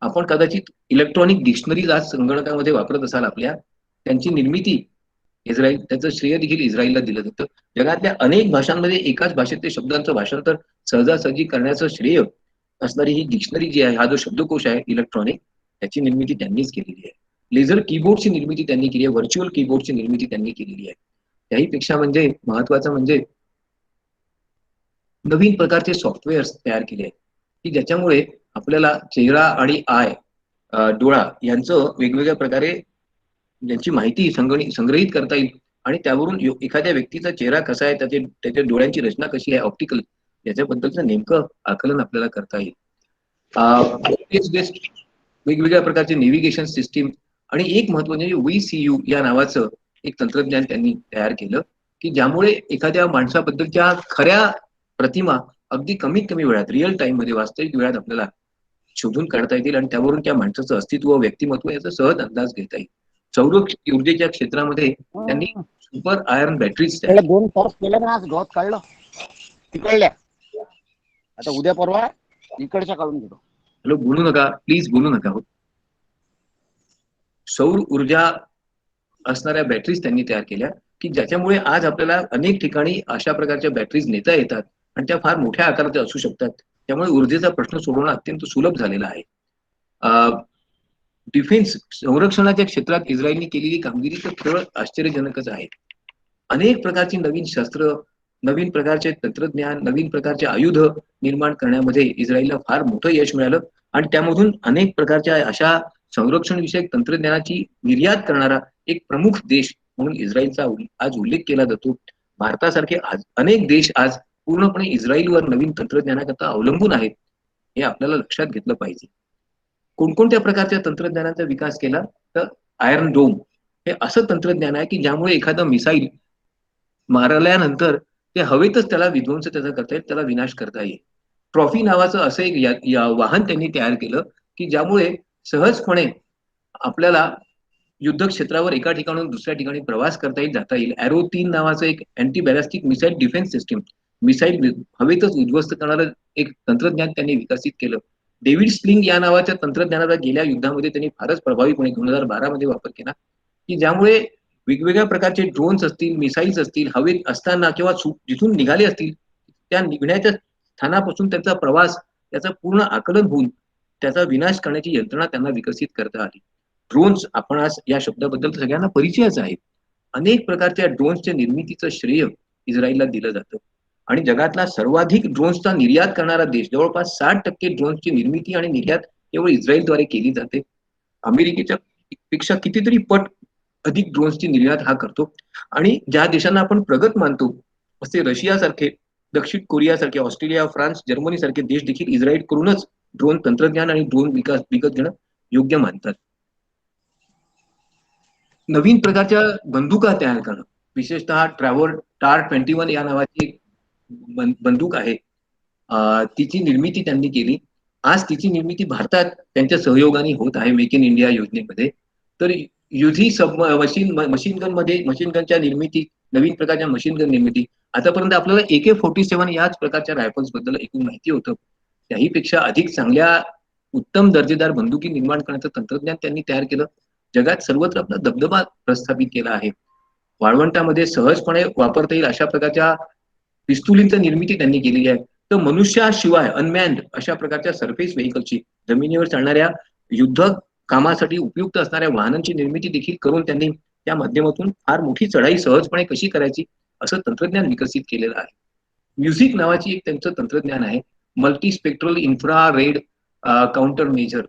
आपण कदाचित इलेक्ट्रॉनिक डिक्शनरीज आज संगणकामध्ये वापरत असाल आपल्या, त्यांची निर्मिती त्याचं श्रेय देखील इस्रायलला दिलं जातं. जगातल्या अनेक भाषांमध्ये एकाच भाषेतल्या शब्दांचं भाषांतर सहजासहजी करण्याचं श्रेय असणारी ही डिक्शनरी जी आहे, हा जो शब्दकोश आहे इलेक्ट्रॉनिक, त्याची निर्मिती त्यांनीच केलेली आहे. लेझर कीबोर्डची निर्मिती त्यांनी केली आहे. व्हर्च्युअल कीबोर्डची निर्मिती त्यांनी केलेली आहे. त्याही पेक्षा म्हणजे महत्वाचं म्हणजे नवीन प्रकारचे सॉफ्टवेअर्स तयार केले आहेत, की ज्याच्यामुळे आपल्याला चेहरा आणि डोळा यांचं वेगवेगळ्या प्रकारे यांची माहिती संग्रहित करता येईल आणि त्यावरून एखाद्या व्यक्तीचा चेहरा कसा आहे, त्याच्या डोळ्यांची रचना कशी आहे, ऑप्टिकल, याच्याबद्दलचं नेमकं आकलन आपल्याला करता येईल. वेगवेगळ्या प्रकारचे नेव्हिगेशन सिस्टीम आणि एक महत्वाचे VCU या नावाचं एक तंत्रज्ञान त्यांनी तयार केलं, की ज्यामुळे एखाद्या माणसाबद्दलच्या खऱ्या प्रतिमा अगदी कमीत कमी वेळात, रिअल टाइम मध्ये, वास्तविक वेळात आपल्याला शोधून काढता येतील आणि त्यावरून त्या माणसाचं अस्तित्व, व्यक्तिमत्व याचा सहज अंदाज घेता येईल. सौर ऊर्जेच्या क्षेत्रामध्ये त्यांनी सुपर आयर्न बॅटरीज तयार केलं, 2 तास केलं ना आज, गवत काढलं तिकडल्या. आता उद्या परवा इकडच्या काढून घेतो. हॅलो, बोलू नका प्लीज, बोलू नका हो. सौर ऊर्जा असणाऱ्या बॅटरीज त्यांनी तयार केल्या की ज्याच्यामुळे आज आपल्याला अनेक ठिकाणी अशा प्रकारच्या बॅटरीज नेता येतात आणि त्या फार मोठ्या आकाराच्या असू शकतात. त्यामुळे ऊर्जेचा प्रश्न सोडवणं अत्यंत सुलभ झालेला आहे. डिफेन्स संरक्षणाच्या क्षेत्रात इस्रायलने केलेली कामगिरी तर केवळ आश्चर्यजनकच आहे. अनेक प्रकारची नवीन शस्त्र, नवीन प्रकारचे तंत्रज्ञान, नवीन प्रकारचे आयुध निर्माण करण्यामध्ये इस्रायलला फार मोठं यश मिळालं आणि त्यामधून अनेक प्रकारच्या अशा संरक्षण विषयक तंत्रज्ञानाची निर्यात करणारा एक प्रमुख देश म्हणून इस्रायलचा आज उल्लेख केला जातो. भारतासारखे आज अनेक देश आज पूर्णपणे इस्रायलवर नवीन तंत्रज्ञानाकरता अवलंबून आहेत, हे आपल्याला लक्षात घेतलं पाहिजे. कोणकोणत्या प्रकारच्या तंत्रज्ञानाचा विकास केला तर आयर्न डोम हे असं तंत्रज्ञान आहे की ज्यामुळे एखादं मिसाईल मारल्यानंतर ते हवेतच त्याला विध्वंस त्याचा करता येईल, त्याला विनाश करता येईल. ट्रॉफी नावाचं असं एक वाहन त्यांनी तयार केलं की ज्यामुळे सहजपणे आपल्याला युद्ध क्षेत्रावर एका ठिकाणून दुसऱ्या ठिकाणी प्रवास करता येईल, जाता येईल. एरो 3 नावाचं एक anti ballistic missile defence system, missile हवेतच उद्ध्वस्त करणारं एक तंत्रज्ञान त्यांनी विकसित केलं. डेव्हिड स्लिंग या नावाच्या तंत्रज्ञानाचा गेल्या युद्धामध्ये त्यांनी फारच प्रभावीपणे 2012 मध्ये वापर केला की ज्यामुळे वेगवेगळ्या प्रकारचे ड्रोन्स असतील, मिसाईल्स असतील, हवेत असताना किंवा जिथून निघाले असतील त्या निघण्याच्या स्थानापासून त्यांचा प्रवास, त्याचं पूर्ण आकलन होऊन त्याचा विनाश करण्याची यंत्रणा त्यांना विकसित करता आली. ड्रोन्स, आपण आज या शब्दाबद्दल सगळ्यांना परिचयच आहे. अनेक प्रकारच्या ड्रोन्सच्या निर्मितीचं श्रेय इस्रायलला दिलं जातं आणि जगातला सर्वाधिक ड्रोन्सचा निर्यात करणारा देश, जवळपास 60% ड्रोन्सची निर्मिती आणि निर्यात केवळ इस्रायलद्वारे केली जाते. अमेरिकेच्या पेक्षा कितीतरी पट अधिक ड्रोन्सची निर्यात हा करतो आणि ज्या देशांना आपण प्रगत मानतो असे रशियासारखे, दक्षिण कोरियासारखे, ऑस्ट्रेलिया, फ्रान्स, जर्मनी सारखे देश देखील इस्रायल करूनच ड्रोन तंत्रज्ञान आणि ड्रोन विकत घेणं योग्य मानतात. नवीन प्रकारच्या बंदुका तयार करणं, विशेषतः ट्रॅव्हल टार 21 या नावाची बंदूक आहे, तिची निर्मिती त्यांनी केली. आज तिची निर्मिती भारतात त्यांच्या सहयोगाने होत आहे मेक इन इंडिया योजनेमध्ये. तर युधी सब मशीन गन मध्ये, मशीन गनच्या निर्मिती, नवीन प्रकारच्या मशीन गन निर्मिती, आतापर्यंत आपल्याला AK-47 याच प्रकारच्या रायफल्स बद्दल ऐकून माहिती होतं. त्याही पेक्षा अधिक चांगल्या उत्तम दर्जेदार बंदुकी निर्माण करण्याचं तंत्रज्ञान त्यांनी तयार केलं. जगात सर्वत्र आपला दबदबा प्रस्थापित केला आहे. वाळवंटामध्ये सहजपणे वापरता येईल अशा प्रकारच्या पिस्तुलींची निर्मिती त्यांनी केलेली आहे. तर मनुष्याशिवाय अनमॅन्ड अशा प्रकारच्या सरफेस व्हेकलची, जमिनीवर चालणाऱ्या युद्ध कामासाठी उपयुक्त असणाऱ्या वाहनांची निर्मिती देखील करून त्यांनी त्या माध्यमातून फार मोठी चढाई सहजपणे कशी करायची असं तंत्रज्ञान विकसित केलेलं आहे. म्युझिक नावाची एक त्यांचं तंत्रज्ञान आहे, multispectral infra red counter measure.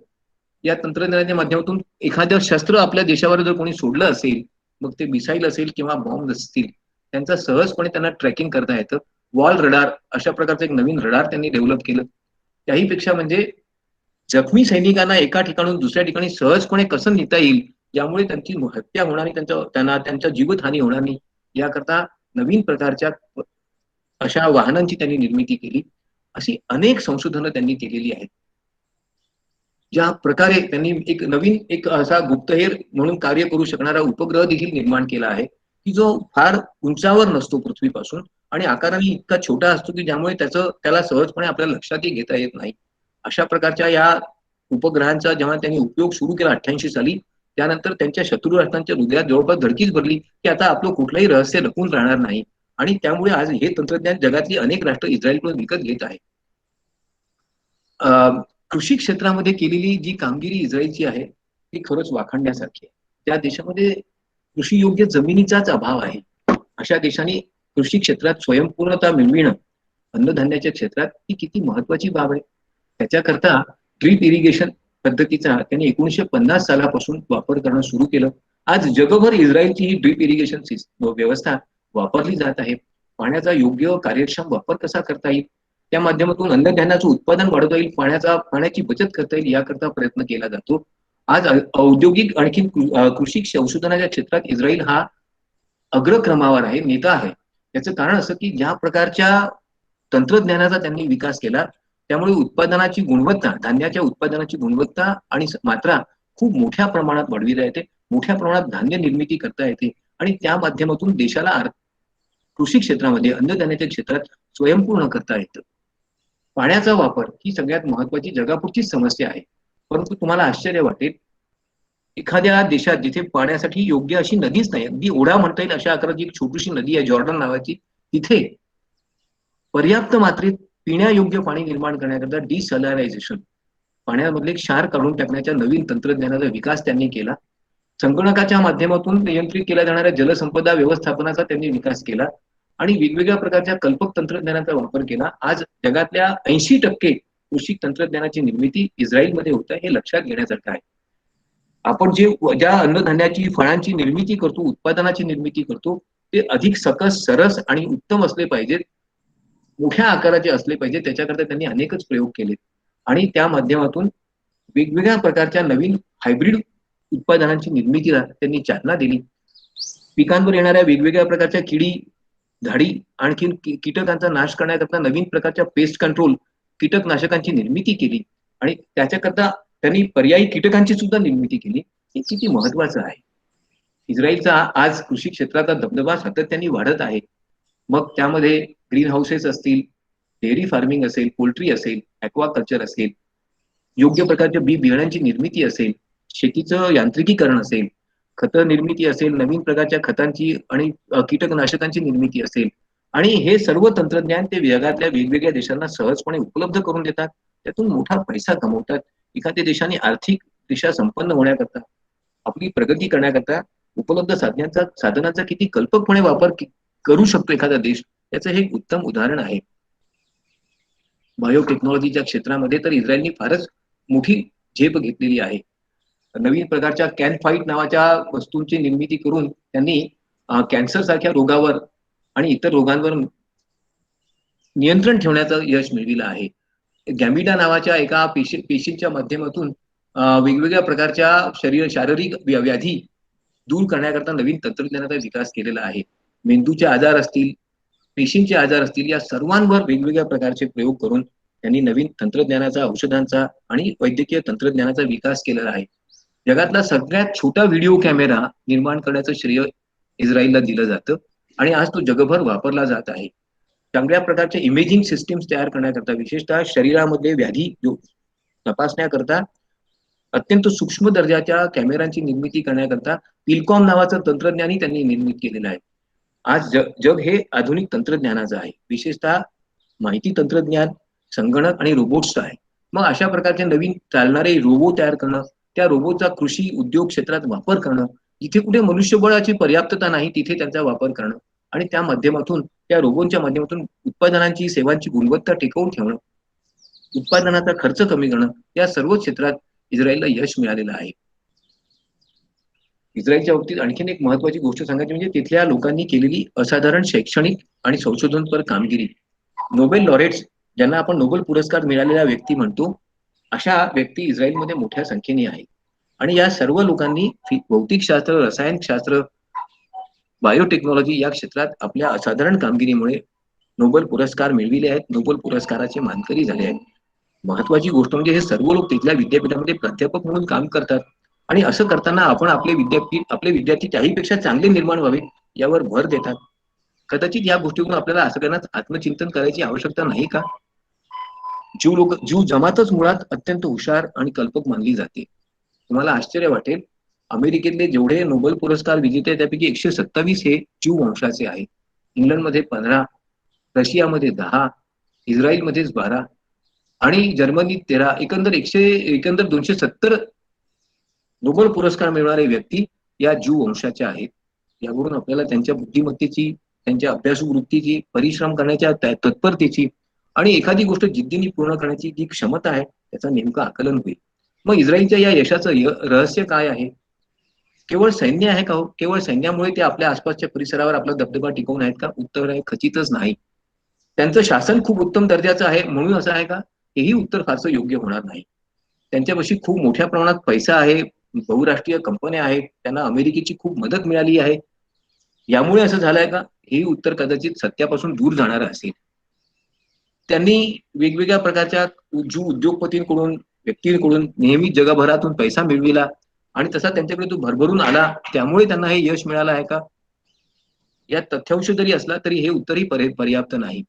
या तंत्रज्ञानाच्या माध्यमातून एखादं शस्त्र आपल्या देशावर जर कोणी सोडलं असेल, मग ते मिसाईल असेल किंवा बॉम्ब असतील, त्यांचा सहजपणे त्यांना ट्रॅकिंग करता येतं. वॉल रडार अशा प्रकारचं एक नवीन रडार त्यांनी डेव्हलप केलं. त्याही पेक्षा म्हणजे जखमी सैनिकांना एका ठिकाणून दुसऱ्या ठिकाणी सहजपणे कसं नेता येईल, ज्यामुळे त्यांची हत्या होणार नाही, त्यांच्या जीवितहानी होणार नाही, याकरता नवीन प्रकारच्या अशा वाहनांची त्यांनी निर्मिती केली. अशी अनेक संशोधनं त्यांनी केलेली आहेत. ज्या प्रकारे त्यांनी एक असा गुप्तहेर म्हणून कार्य करू शकणारा उपग्रह देखील निर्माण केला आहे की जो फार उंचावर नसतो पृथ्वीपासून आणि आकाराने इतका छोटा असतो की ज्यामुळे त्याला सहजपणे आपल्या लक्षातही घेता येत नाही. अशा प्रकारच्या या उपग्रहांचा जेव्हा त्यांनी उपयोग सुरू केला 88 साली, त्यानंतर त्यांच्या शत्रू राष्ट्रांच्या हृदयात जवळपास धडकीच भरली की आता आपलं कुठलंही रहस्य लपून राहणार नाही आणि त्यामुळे आज हे तंत्रज्ञान जगातली अनेक राष्ट्र इस्रायलकडून विकत घेत आहेत. कृषी क्षेत्रामध्ये केलेली जी कामगिरी इस्रायलची आहे ती खरंच वाखाणण्यासारखी आहे. त्या देशामध्ये कृषी योग्य जमिनीचाच अभाव आहे. अशा देशांनी कृषी क्षेत्रात स्वयंपूर्णता मिळविणं, अन्नधान्याच्या क्षेत्रात ही किती महत्वाची बाब आहे. त्याच्याकरता ड्रीप इरिगेशन पद्धतीचा त्यांनी 1950 सालापासून वापर करणं सुरू केलं. आज जगभर इस्रायलची ही ड्रीप इरिगेशन व्यवस्था वापरली जात आहे. पाण्याचा योग्य कार्यक्षम वापर कसा करता येईल, त्या माध्यमातून अन्नधान्याचं उत्पादन वाढवता येईल, पाण्याची बचत करता येईल, याकरता प्रयत्न केला जातो. आज औद्योगिक आणखी कृषी संशोधनाच्या क्षेत्रात इस्रायल हा अग्रक्रमावर आहे, नेता आहे. याचं कारण असं की ज्या प्रकारच्या तंत्रज्ञानाचा त्यांनी विकास केला. त्यामुळे उत्पादनाची गुणवत्ता, धान्याच्या उत्पादनाची गुणवत्ता आणि मात्रा खूप मोठ्या प्रमाणात वाढविता येते. मोठ्या प्रमाणात धान्य निर्मिती करता येते आणि त्या माध्यमातून देशाला कृषी क्षेत्रामध्ये, अन्नधान्याच्या क्षेत्रात स्वयंपूर्ण करता येतं. पाण्याचा वापर ही सगळ्यात महत्वाची जगापुरचीच समस्या आहे. परंतु तुम्हाला आश्चर्य वाटेल, एखाद्या देशात जिथे पाण्यासाठी योग्य अशी नदीच नाही, अगदी ओढा म्हणता येईल अशा आकाराची एक छोटीशी नदी आहे जॉर्डन नावाची, तिथे पर्याप्त मात्रेत पिण्यायोग्य पाणी निर्माण करण्याकरता डिसॅलिनायझेशन, पाण्यामधले क्षार काढून टाकण्याच्या नवीन तंत्रज्ञानाचा विकास त्यांनी केला. संगणकाच्या माध्यमातून नियंत्रित केल्या जाणाऱ्या जलसंपदा व्यवस्थापनाचा त्यांनी विकास केला आणि वेगवेगळ्या प्रकारच्या कल्पक तंत्रज्ञानाचा वापर केला. आज जगातल्या 80% कृषी तंत्रज्ञानाची निर्मिती इस्रायलमध्ये होत आहे, हे लक्षात घेण्यासारखं आहे. आपण ज्या अन्नधान्याची, फळांची निर्मिती करतो, उत्पादनाची निर्मिती करतो, ते अधिक सकस, सरस आणि उत्तम असले पाहिजेत, मोठ्या आकाराचे असले पाहिजे. त्याच्याकरता त्यांनी अनेकच प्रयोग केले आणि त्या माध्यमातून वेगवेगळ्या प्रकारच्या नवीन हायब्रिड उत्पादनांची निर्मितीला त्यांनी चालना दिली. पिकांवर येणाऱ्या वेगवेगळ्या प्रकारच्या किडी, झाडी, आणखीन कीटकांचा नाश करण्याकरता नवीन प्रकारच्या पेस्ट कंट्रोल कीटकनाशकांची निर्मिती केली आणि त्याच्याकरता त्यांनी पर्यायी कीटकांची सुद्धा निर्मिती केली. हे किती महत्वाचं आहे. इस्रायलचा आज कृषी क्षेत्राचा दबदबा सातत्याने वाढत आहे. मग त्यामध्ये ग्रीन हाऊसेस असतील, डेअरी फार्मिंग असेल, पोल्ट्री असेल, ॲक्वाकल्चर असेल, योग्य प्रकारच्या बी बियाण्यांची निर्मिती असेल, शेतीचं यांत्रिकीकरण असेल, खत निर्मिती असेल, नवीन प्रकारच्या खतांची आणि कीटकनाशकांची निर्मिती असेल आणि हे सर्व तंत्रज्ञान ते जगातल्या वेगवेगळ्या देशांना सहजपणे उपलब्ध करून देतात. त्यातून मोठा पैसा कमवतात. एखाद्या देशाने आर्थिक दिशा संपन्न होण्याकरता, आपली प्रगती करण्याकरता उपलब्ध साधनांचा किती कल्पकपणे वापर करू शकतो एखादा देश, याचं हे एक उत्तम उदाहरण आहे. बायोटेक्नॉलॉजीच्या क्षेत्रामध्ये तर इस्रायलने फारच मोठी झेप घेतलेली आहे. नवीन प्रकारच्या कॅनफाईट नावाच्या वस्तूंची निर्मिती करून त्यांनी कॅन्सर सारख्या रोगावर आणि इतर रोगांवर नियंत्रण ठेवण्याचं यश मिळविलं आहे. गॅमिडा नावाच्या एका पेशींच्या माध्यमातून वेगवेगळ्या प्रकारच्या शारीरिक व्याधी दूर करण्याकरता नवीन तंत्रज्ञानाचा विकास केलेला आहे. मेंदूचे आजार असतील, पेशींचे आजार असतील, या सर्वांवर वेगवेगळ्या प्रकारचे प्रयोग करून त्यांनी नवीन तंत्रज्ञानाचा, औषधांचा आणि वैद्यकीय तंत्रज्ञानाचा विकास केलेला आहे. जगातला सगळ्यात छोटा व्हिडिओ कॅमेरा निर्माण करण्याचं श्रेय इस्रायलला दिलं जातं आणि आज तो जगभर वापरला जात आहे. चांगल्या प्रकारचे इमेजिंग सिस्टीम्स तयार करण्याकरता, विशेषतः शरीरामधले व्याधी तपासण्याकरता अत्यंत सूक्ष्म दर्जाच्या कॅमेऱ्यांची निर्मिती करण्याकरता पिलकॉम नावाचं तंत्रज्ञानही त्यांनी निर्मित केलेलं आहे. आज जग हे आधुनिक तंत्रज्ञानाचं आहे, विशेषतः माहिती तंत्रज्ञान, संगणक आणि रोबोट्सचं आहे. मग अशा प्रकारचे नवीन चालणारे रोबो तयार करणं, त्या रोबोटचा कृषी उद्योग क्षेत्रात वापर करणं, जिथे कुठे मनुष्यबळाची पर्याप्तता नाही तिथे त्यांचा वापर करणं आणि त्या माध्यमातून, त्या रोबोटच्या माध्यमातून उत्पादनांची, सेवांची गुणवत्ता टिकवून ठेवणं, उत्पादनाचा खर्च कमी करणं, या सर्व क्षेत्रात इस्रायलला यश मिळालेलं आहे. इस्रायलच्या बाबतीत आणखीन एक महत्वाची गोष्ट सांगायची म्हणजे तिथल्या लोकांनी केलेली असाधारण शैक्षणिक आणि संशोधनपर कामगिरी. नोबेल लॉरेट्स, ज्यांना आपण नोबेल पुरस्कार मिळालेल्या व्यक्ती म्हणतो, अशा व्यक्ती इस्रायलमध्ये मोठ्या संख्येने आहेत आणि या सर्व लोकांनी भौतिकशास्त्र, रसायनशास्त्र, बायोटेक्नॉलॉजी या क्षेत्रात आपल्या असाधारण कामगिरीमुळे नोबेल पुरस्कार मिळविले आहेत, नोबेल पुरस्काराचे मानकरी झाले आहेत. महत्वाची गोष्ट म्हणजे हे सर्व लोक तिथल्या विद्यापीठामध्ये प्राध्यापक म्हणून काम करतात आणि असं करताना आपण आपले विद्यार्थी त्याहीपेक्षा चांगले निर्माण व्हावे यावर भर देतात. कदाचित या गोष्टीवरून आपल्याला असं करण्यात आत्मचिंतन करायची आवश्यकता नाही का? जीव जमातच मुळात अत्यंत हुशार आणि कल्पक मानली जाते. तुम्हाला आश्चर्य वाटेल, अमेरिकेतले जेवढे नोबेल पुरस्कार विजेते आहेत त्यापैकी 127 हे ज्यू वंशाचे आहेत. इंग्लंडमध्ये 15, रशियामध्ये 10, इस्रायलमध्येच 12 आणि जर्मनीत 13, एकंदर 270 नोबेल पुरस्कार मिळणारे व्यक्ती या ज्यू वंशाच्या आहेत. यावरून आपल्याला त्यांच्या बुद्धिमत्तेची, त्यांच्या अभ्यासू वृत्तीची, परिश्रम करण्याच्या तत्परतेची आणि एखादी गोष्ट जिद्दीने पूर्ण करण्याची जी क्षमता आहे त्याचं नेमकं आकलन होईल. मग इस्रायलच्या या यशाचं रहस्य काय आहे? केवळ सैन्य आहे का हो? केवळ सैन्यामुळे ते आपल्या आसपासच्या परिसरावर आपला दबदबा टिकवून आहेत का? उत्तर आहे खचितच नाही. त्यांचं शासन खूप उत्तम दर्जाचं आहे म्हणून असं आहे का? हेही उत्तर फारसं योग्य होणार नाही. त्यांच्यापाशी खूप मोठ्या प्रमाणात पैसा आहे, बहुराष्ट्रीय कंपन्या आहेत, त्यांना अमेरिकेची खूप मदत मिळाली आहे, यामुळे असं झालंय का? हेही उत्तर कदाचित सत्यापासून दूर जाणारं असेल. त्यांनी वेगवेगळ्या प्रकारच्या उद्योगपतींकडून, व्यक्तींकडून नेहमी जगभरातून पैसा मिळविला आणि तसा त्यांच्याकडे तो भरभरून आला, त्यामुळे त्यांना हे यश मिळालं आहे का? या तथ्यांश जरी असला तरी हे उत्तरही पर्याप्त नाही.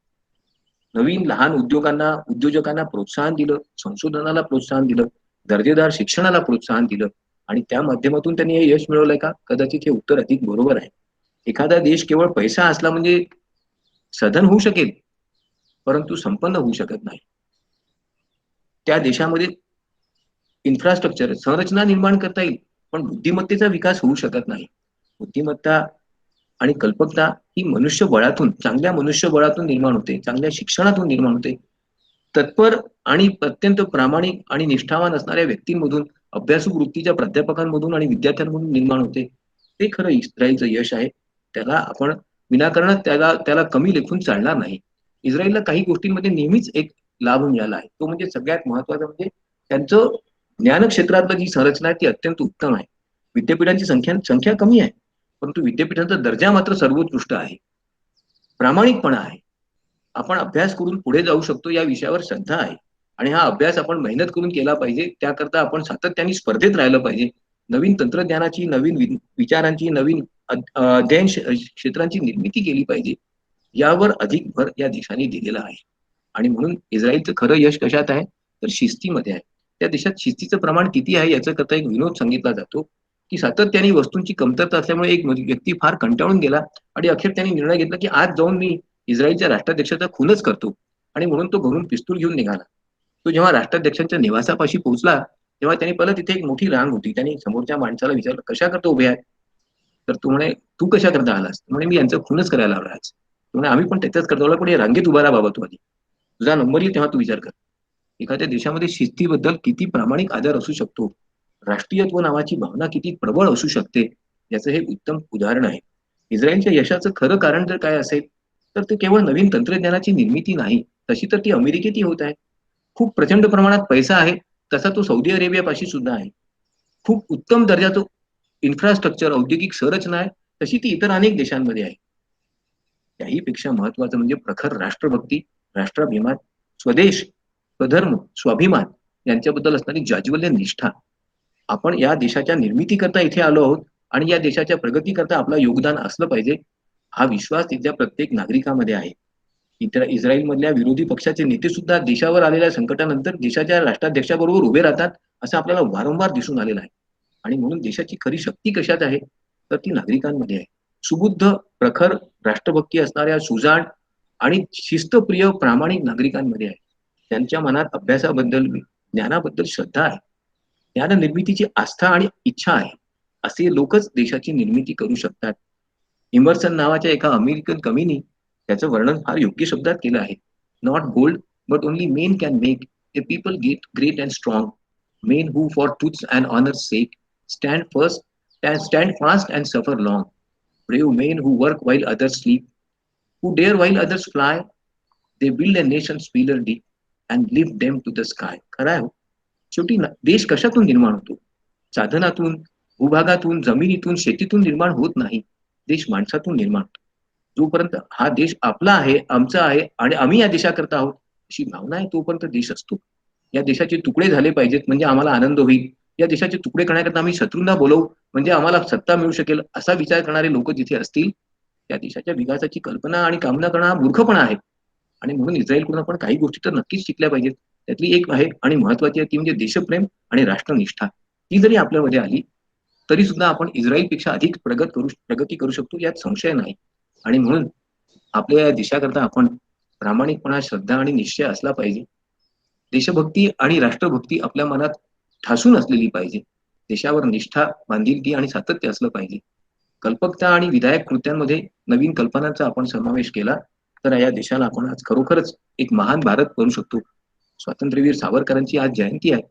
नवीन लहान उद्योजकांना प्रोत्साहन दिलं, संशोधनाला प्रोत्साहन दिलं, दर्जेदार शिक्षणाला प्रोत्साहन दिलं आणि त्या माध्यमातून त्यांनी हे यश मिळवलंय का? कदाचित हे उत्तर अधिक बरोबर आहे. एखादा देश केवळ पैसा असला म्हणजे सधन होऊ शकेल, परंतु संपन्न होऊ शकत नाही. त्या देशामध्ये इन्फ्रास्ट्रक्चर संरचना निर्माण करता येईल, पण बुद्धिमत्तेचा विकास होऊ शकत नाही. बुद्धिमत्ता आणि कल्पकता ही मनुष्यबळातून, चांगल्या मनुष्यबळातून निर्माण होते, चांगल्या शिक्षणातून निर्माण होते. तत्पर आणि अत्यंत प्रामाणिक आणि निष्ठावान असणाऱ्या व्यक्तींमधून, अभ्यासू वृत्तीच्या प्राध्यापकांमधून आणि विद्यार्थ्यांमधून निर्माण होते. ते खरं इस्रायलचं यश आहे. त्याला आपण विनाकारण त्याला कमी लेखून चालणार नाही. इस्रायलला काही गोष्टींमध्ये नेहमीच एक लाभ मिळाला आहे. तो म्हणजे सगळ्यात महत्वाचा म्हणजे त्यांचं ज्ञान क्षेत्रातलं जी संरचना आहे ती अत्यंत उत्तम आहे. विद्यापीठांची संख्या कमी आहे, परंतु विद्यापीठांचा दर्जा मात्र सर्वोत्कृष्ट आहे. प्रामाणिकपणा आहे. आपण अभ्यास करून पुढे जाऊ शकतो या विषयावर श्रद्धा आहे आणि हा अभ्यास आपण मेहनत करून केला पाहिजे. त्याकरता आपण सातत्याने स्पर्धेत राहिलं पाहिजे. नवीन तंत्रज्ञानाची, नवीन विचारांची, नवीन अध्ययन क्षेत्रांची निर्मिती केली पाहिजे. यावर अधिक भर या देशाने दिलेला आहे आणि म्हणून इस्रायलचं खरं यश कशात आहे तर शिस्तीमध्ये आहे. त्या देशात शिस्तीचं प्रमाण किती आहे याचा करता एक विनोद सांगितला जातो की सातत्याने वस्तूंची कमतरता असल्यामुळे एक व्यक्ती फार कंटाळून गेला आणि अखेर त्यांनी निर्णय घेतला की आज जाऊन मी इस्रायलच्या राष्ट्राध्यक्षाचा खूनच करतो आणि म्हणून तो घरून पिस्तूल घेऊन निघाला. तो जेव्हा राष्ट्राध्यक्षांच्या निवासापाशी पोहोचला तेव्हा त्यांनी पहिला तिथे एक मोठी रांग होती. त्यांनी समोरच्या माणसाला विचारलं, कशा करता उभे आहे? तर तू म्हणे, तू कशा करता आलास? म्हणे, मी यांचा खूनच करायला आलो आज. म्हणे, आम्ही पण त्याच्याच करतो. पण रांगेत उभा राहा बाबा तू आधी. तुझा नंबर येईल तेव्हा तू विचार कर. एखाद्या देशामध्ये शिस्तीबद्दल किती प्रामाणिक आदर असू शकतो, राष्ट्रीयत्व नावाची भावना किती प्रबळ असू शकते, याचं हे उत्तम उदाहरण आहे. इस्रायलच्या यशाचं खरं कारण जर काय असेल तर ते केवळ नवीन तंत्रज्ञानाची निर्मिती नाही, तशी तर ती अमेरिकेतही होत आहे. खूप प्रचंड प्रमाणात पैसा आहे, तसा तो सौदी अरेबियापाशी सुद्धा आहे. खूप उत्तम दर्जाचं इन्फ्रास्ट्रक्चर, औद्योगिक संरचना आहे, तशी ती इतर अनेक देशांमध्ये आहे. त्याही पेक्षा महत्वाचं म्हणजे प्रखर राष्ट्रभक्ती, राष्ट्राभिमान, स्वदेश, स्वधर्म, स्वाभिमान यांच्याबद्दल असणारी जाज्वल्य निष्ठा. आपण या देशाच्या निर्मितीकरता इथे आलो आहोत आणि या देशाच्या प्रगतीकरता आपलं योगदान असलं पाहिजे, हा विश्वास तिथल्या प्रत्येक नागरिकामध्ये आहे. इस्रायलमधल्या विरोधी पक्षाचे नेते सुद्धा देशावर आलेल्या संकटानंतर देशाच्या राष्ट्राध्यक्षाबरोबर उभे राहतात, असं आपल्याला वारंवार दिसून आलेलं आहे. आणि म्हणून देशाची खरी शक्ती कशात आहे तर ती नागरिकांमध्ये आहे. सुबुद्ध, प्रखर राष्ट्रभक्ती असणाऱ्या सुजाण आणि शिस्तप्रिय प्रामाणिक नागरिकांमध्ये आहे. त्यांच्या मनात अभ्यासाबद्दल, ज्ञानाबद्दल श्रद्धा आहे. ज्ञान निर्मितीची आस्था आणि इच्छा आहे. असे लोकच देशाची निर्मिती करू शकतात. इमर्सन नावाच्या एका अमेरिकन कवीनी त्याचं वर्णन फार योग्य शब्दात केलं आहे. Not gold but only men can make a people get great and strong. Men who for truth and honour sake stand fast and suffer long. Brave men who work while others sleep, who dare while others fly, they build a nation's pillar deep and lift them to the sky. खरं आहे. शेवटी देश कशातून निर्माण होतो? साधनातून, भूभागातून, जमिनीतून, शेतीतून निर्माण होत नाही. देश माणसातून निर्माण होतो. जोपर्यंत हा देश आपला आहे, आमचा आहे आणि आम्ही या देशाकरता आहोत अशी भावना आहे तोपर्यंत देश असतो. या देशाचे तुकडे झाले पाहिजेत म्हणजे आम्हाला आनंद होईल. या देशाचे तुकडे करण्याकरता आम्ही शत्रूंना बोलवू म्हणजे आम्हाला सत्ता मिळू शकेल, असा विचार करणारे लोक जिथे असतील त्या देशाच्या विकासाची कल्पना आणि कामना करणं हा मूर्खपणा आहे. आणि म्हणून इस्रायलकडून आपण काही गोष्टी तर नक्कीच शिकल्या पाहिजेत. त्यातली एक आहे आणि महत्वाची आहे ती म्हणजे देशप्रेम आणि राष्ट्रनिष्ठा. ती जरी आपल्यामध्ये आली तरी सुद्धा आपण इस्रायलपेक्षा अधिक प्रगती करू शकतो, यात संशय नाही. आणि म्हणून आपल्या या देशाकरता आपण प्रामाणिकपणा, श्रद्धा आणि निश्चय असला पाहिजे. देशभक्ती आणि राष्ट्रभक्ती आपल्या मनात ठासून असलेली पाहिजे. देशावर निष्ठा, बांधिलकी आणि सातत्य असलं पाहिजे. कल्पकता आणि विधायक कृत्यांमध्ये नवीन कल्पनांचा आपण समावेश केला तर या देशाला आपण आज खरोखरच एक महान भारत करू शकतो. स्वातंत्र्यवीर सावरकरांची आज जयंती आहे.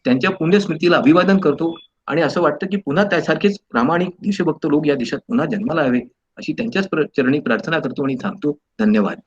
त्यांच्या पुण्यस्मृतीला अभिवादन करतो आणि असं वाटतं की पुन्हा त्यासारखेच प्रामाणिक देशभक्त लोक या देशात पुन्हा जन्माला यावे अशी त्यांच्याच चरणी प्रार्थना करतो आणि थांबतो. धन्यवाद.